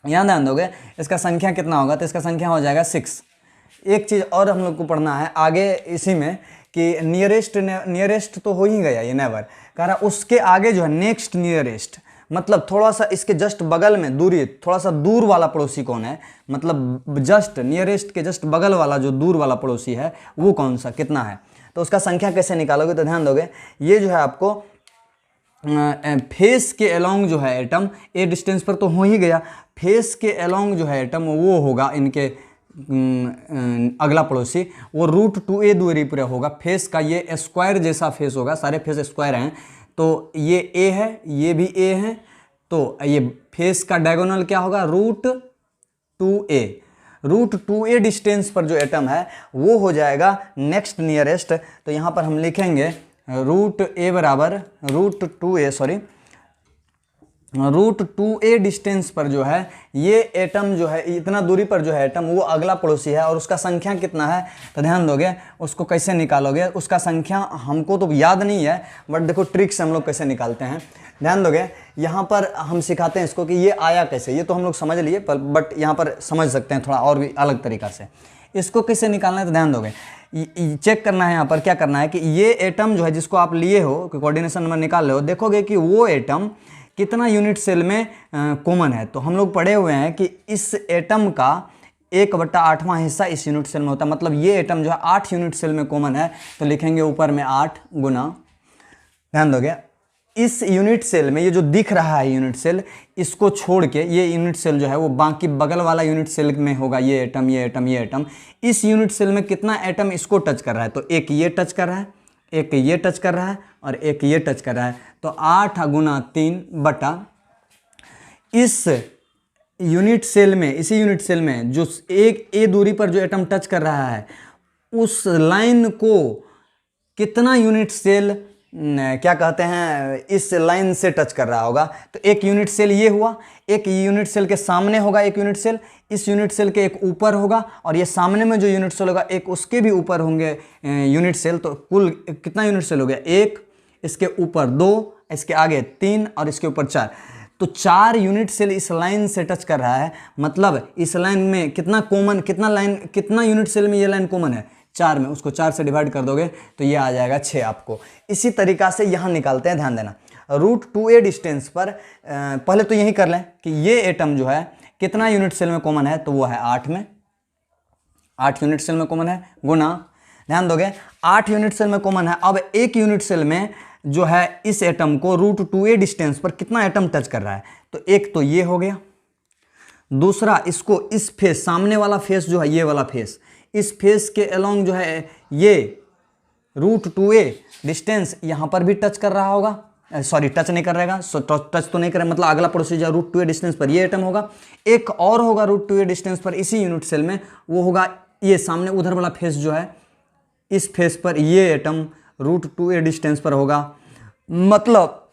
यहाँ ध्यान दोगे इसका संख्या कितना होगा, तो इसका संख्या हो जाएगा 6। एक चीज़ और हम लोग को पढ़ना है आगे इसी में कि नियरेस्ट तो हो ही गया ये नेबर, कह रहा उसके आगे जो है नेक्स्ट नियरेस्ट, मतलब थोड़ा सा इसके जस्ट बगल में दूरी, थोड़ा सा दूर वाला पड़ोसी कौन है, मतलब जस्ट नियरेस्ट के जस्ट बगल वाला जो दूर वाला पड़ोसी है वो कौन सा कितना है। तो उसका संख्या कैसे निकालोगे, तो ध्यान दोगे ये जो है आपको फेस के अलोंग जो है एटम, ए डिस्टेंस पर तो हो ही गया, फेस के अलोंग जो है एटम वो होगा इनके अगला पड़ोसी, वो √2a दूरी पर होगा। फेस का ये स्क्वायर जैसा फेस होगा, सारे फेस स्क्वायर हैं, तो ये ए है, ये भी ए है, तो ये फेस का डायगोनल क्या होगा √2a। √2a डिस्टेंस पर जो एटम है वो हो जाएगा नेक्स्ट नियरेस्ट। तो यहाँ पर हम लिखेंगे √a बराबर √2a डिस्टेंस पर जो है ये एटम जो है इतना दूरी पर जो है एटम वो अगला पड़ोसी है, और उसका संख्या कितना है। तो ध्यान दोगे उसको कैसे निकालोगे, उसका संख्या हमको तो याद नहीं है, बट देखो ट्रिक से हम लोग कैसे निकालते हैं। ध्यान दोगे यहाँ पर हम सिखाते हैं इसको कि ये आया कैसे, ये तो हम लोग समझ लिए बट यहाँ पर समझ सकते हैं थोड़ा और भी अलग तरीका से इसको कैसे निकालना है। तो ध्यान दोगे चेक करना है यहाँ पर क्या करना है कि ये एटम जो है जिसको आप लिए हो कोऑर्डिनेशन नंबर निकाल रहे हो, देखोगे कि वो एटम कितना यूनिट सेल में कॉमन है। तो हम लोग पढ़े हुए हैं कि इस एटम का 1/8वां हिस्सा इस यूनिट सेल में होता है। मतलब ये एटम जो है 8 यूनिट सेल में कॉमन है, तो लिखेंगे ऊपर में 8 गुना, ध्यान दोगे इस यूनिट सेल में ये जो दिख रहा है यूनिट सेल, इसको छोड़ के ये यूनिट सेल जो है वो बाकी बगल वाला यूनिट सेल में होगा, ये एटम ये एटम ये एटम। इस यूनिट सेल में कितना एटम इसको टच कर रहा है, तो एक ये टच कर रहा है, एक ये टच कर रहा है और एक ये टच कर रहा है। तो 8 गुना 3 बटा इस यूनिट सेल में, इसी यूनिट सेल में जो एक ए दूरी पर जो एटम टच कर रहा है उस लाइन को कितना यूनिट सेल क्या कहते हैं इस लाइन से टच कर रहा होगा। तो एक यूनिट सेल ये हुआ, एक यूनिट सेल के सामने होगा एक यूनिट सेल, इस यूनिट सेल के एक ऊपर होगा और ये सामने में जो यूनिट सेल होगा एक उसके भी ऊपर होंगे यूनिट सेल। तो कुल कितना यूनिट सेल हो गया, एक, इसके ऊपर 2, इसके आगे 3 और इसके ऊपर 4। तो 4 यूनिट सेल इस लाइन से टच कर रहा है। मतलब इस लाइन में कितना कॉमन, कितना यूनिट सेल में ये लाइन कॉमन है, 4 में, उसको 4 से डिवाइड कर दोगे तो ये आ जाएगा 6 आपको। इसी तरीका से यहाँ निकालते हैं, ध्यान देना। √2a डिस्टेंस पर पहले तो यही कर लें कि ये एटम जो है कितना यूनिट सेल में कॉमन है, तो वो है 8 में, 8 यूनिट सेल में कॉमन है, गुना, ध्यान दोगे 8 यूनिट सेल में कॉमन है। अब एक यूनिट सेल में जो है इस एटम को √2a डिस्टेंस पर कितना एटम टच कर रहा है, तो एक तो ये हो गया, दूसरा इसको इस फेस, सामने वाला फेस जो है ये वाला फेस, इस फेस के अलोंग जो है ये √2a डिस्टेंस यहाँ पर भी टच कर रहा होगा, सॉरी टच नहीं कर रहेगा, टच तो नहीं कर रहा, मतलब अगला पड़ोसी जो √2a डिस्टेंस पर ये एटम होगा। एक और होगा √2a डिस्टेंस पर इसी यूनिट सेल में, वो होगा ये सामने उधर वाला फेस जो है, इस फेस पर ये एटम √2a डिस्टेंस पर होगा। मतलब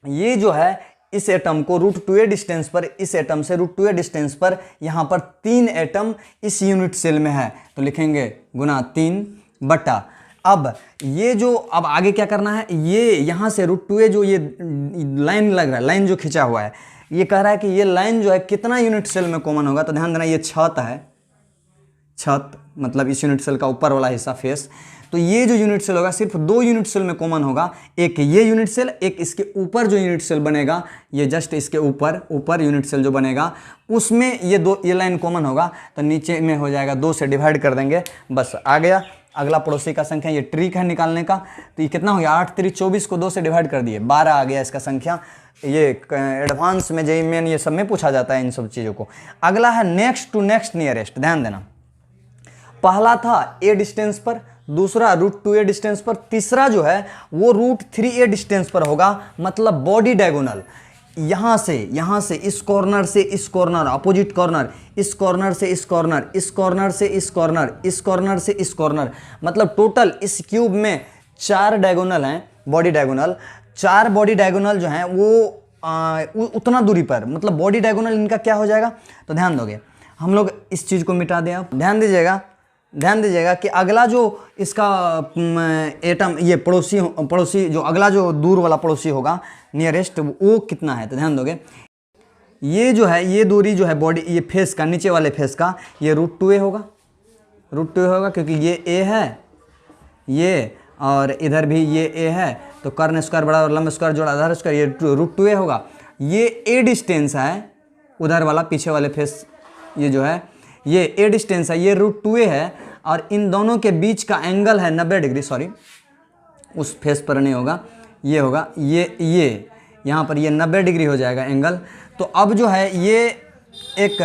ये जो है इस एटम को √2a डिस्टेंस पर, इस एटम से √2a डिस्टेंस पर यहाँ पर 3 एटम इस यूनिट सेल में है, तो लिखेंगे गुना 3 बटा। अब ये जो, अब आगे क्या करना है, ये यहाँ से √2a जो ये लाइन लग रहा है, लाइन जो खिंचा हुआ है, ये कह रहा है कि ये लाइन जो है कितना यूनिट सेल में कॉमन होगा। तो ध्यान देना ये छत है, छत मतलब इस यूनिट सेल का ऊपर वाला हिस्सा फेस। तो ये जो यूनिट सेल होगा सिर्फ 2 यूनिट सेल में कॉमन होगा, एक ये यूनिट सेल, एक इसके ऊपर जो यूनिट सेल बनेगा, ये जस्ट इसके ऊपर यूनिट सेल जो बनेगा उसमें ये लाइन कॉमन होगा। तो नीचे में हो जाएगा 2 से डिवाइड कर देंगे, बस आ गया। अगला पड़ोसी का संख्या, ये ट्रिक है निकालने का। तो ये कितना हो गया, 8 3 24 को 2 से डिवाइड कर दिए, 12 आ गया इसका संख्या। ये एडवांस में जेईई मेन ये सब में पूछा जाता है इन सब चीज़ों को। अगला है नेक्स्ट टू नेक्स्ट नियरेस्ट, ध्यान देना। पहला था a डिस्टेंस पर, दूसरा √2a डिस्टेंस पर, तीसरा जो है वो √3a डिस्टेंस पर होगा। मतलब बॉडी डायगोनल, यहाँ से इस कॉर्नर से इस कॉर्नर, अपोजिट कॉर्नर, इस कॉर्नर से इस कॉर्नर, इस कॉर्नर से इस कॉर्नर, इस कॉर्नर से इस कॉर्नर। मतलब टोटल इस क्यूब में 4 डायगोनल हैं, बॉडी डायगोनल। 4 बॉडी डायगोनल जो हैं वो उतना दूरी पर, मतलब बॉडी डायगोनल इनका क्या हो जाएगा। तो ध्यान दोगे, हम लोग इस चीज़ को मिटा दें। आप ध्यान दीजिएगा कि अगला जो इसका एटम, ये पड़ोसी जो अगला जो दूर वाला पड़ोसी होगा नियरेस्ट, वो कितना है। तो ध्यान दोगे ये जो है, ये दूरी जो है बॉडी, ये फेस का, नीचे वाले फेस का, ये √2a होगा, क्योंकि ये a है ये, और इधर भी ये a है। तो कर्ण स्क्वायर बराबर लंब स्क्वायर जोड़ा आधार स्क्वायर, ये √2a होगा। ये a डिस्टेंस है, उधर वाला पीछे वाले फेस ये जो है ये a डिस्टेंस है, ये √2a है, और इन दोनों के बीच का एंगल है 90 डिग्री, सॉरी उस फेस पर नहीं होगा, ये होगा, ये यहाँ पर ये 90 डिग्री हो जाएगा एंगल। तो अब जो है ये एक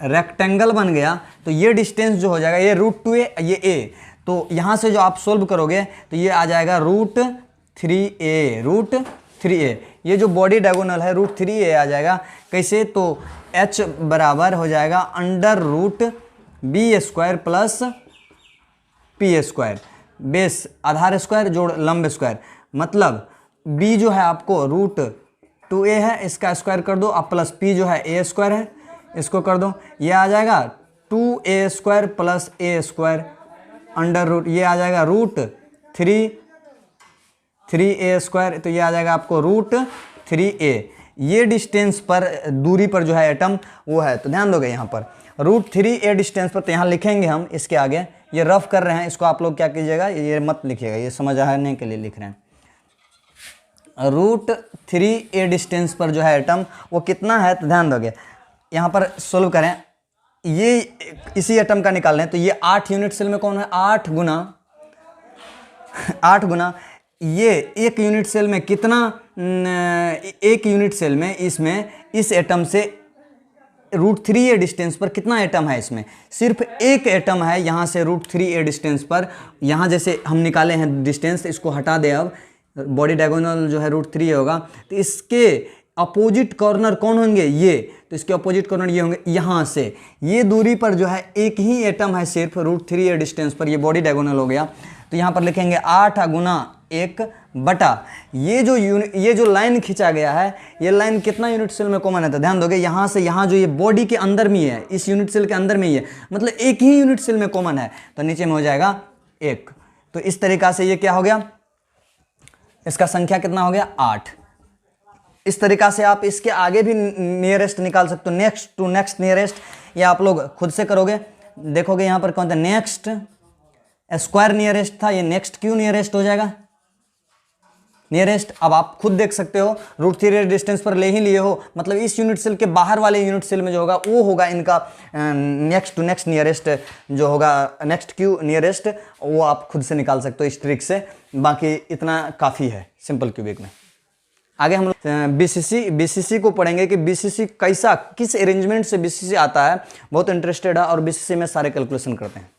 रेक्टेंगल बन गया। तो ये डिस्टेंस जो हो जाएगा ये √2a, ये a, तो यहाँ से जो आप सोल्व करोगे तो ये आ जाएगा √3a। ये जो बॉडी डायगोनल है √3a आ जाएगा। कैसे, तो h बराबर हो जाएगा √b² प्लस p², बेस आधार स्क्वायर जोड़ लंब स्क्वायर। मतलब b जो है आपको √2a है, इसका स्क्वायर कर दो, अब प्लस p जो है a² है, इसको कर दो, ये आ जाएगा 2a² plus a², under root, ये आ जाएगा √3a², तो ये आ जाएगा आपको √3a। ये डिस्टेंस पर, दूरी पर जो है एटम वो है। तो ध्यान दोगे यहाँ पर √3a डिस्टेंस पर, तो यहाँ लिखेंगे हम इसके आगे, ये रफ कर रहे हैं, इसको आप लोग क्या कीजिएगा, ये मत लिखिएगा, ये समझ आने के लिए लिख रहे हैं। √3a डिस्टेंस पर जो है एटम वो कितना है, तो ध्यान दोगे यहाँ पर सोल्व करें। ये इसी एटम का निकाल रहे हैं, तो ये 8 यूनिट सेल में कौन है, 8 गुना ये एक यूनिट सेल में कितना, एक यूनिट सेल में इसमें इस एटम से √3a डिस्टेंस पर कितना एटम है, इसमें सिर्फ एक एटम है यहाँ से √3a डिस्टेंस पर। यहाँ जैसे हम निकाले हैं डिस्टेंस, इसको हटा दे, अब बॉडी डायगोनल जो है √3a होगा, तो इसके अपोजिट कॉर्नर कौन होंगे, ये, तो इसके अपोजिट कॉर्नर ये होंगे। यहाँ से ये दूरी पर जो है एक ही एटम है सिर्फ √3a डिस्टेंस पर, ये बॉडी डायगोनल हो गया। तो यहाँ पर लिखेंगे 8 गुना 1 बटा ये जो लाइन खींचा गया है, ये लाइन कितना यूनिट सेल में कॉमन है, तो ध्यान दोगे यहाँ से यहाँ जो ये बॉडी के अंदर में ही है, इस यूनिट सेल के अंदर में ही है, मतलब एक ही यूनिट सेल में कॉमन है, तो नीचे में हो जाएगा 1। तो इस तरीका से ये क्या हो गया, इसका संख्या कितना हो गया, 8। इस तरीका से आप इसके आगे भी नियरेस्ट निकाल सकते हो, नेक्स्ट टू नेक्स्ट नियरेस्ट, या आप लोग खुद से करोगे, देखोगे यहाँ पर कौन था, नेक्स्ट स्क्वायर नियरेस्ट था, ये नेक्स्ट क्यू नियरेस्ट हो जाएगा, नियरेस्ट। अब आप खुद देख सकते हो, √3a डिस्टेंस पर ले ही लिए हो, मतलब इस यूनिट सेल के बाहर वाले यूनिट सेल में जो होगा वो होगा इनका नेक्स्ट टू नेक्स्ट नियरेस्ट जो होगा, नेक्स्ट क्यू नियरेस्ट, वो आप खुद से निकाल सकते हो इस ट्रिक से। बाकी इतना काफ़ी है सिंपल क्यूबिक में। आगे हम लोग बीसीसी को पढ़ेंगे कि बीसीसी कैसा, किस अरेंजमेंट से बीसीसी आता है, बहुत इंटरेस्टेड है, और बीसीसी में सारे कैलकुलेशन करते हैं।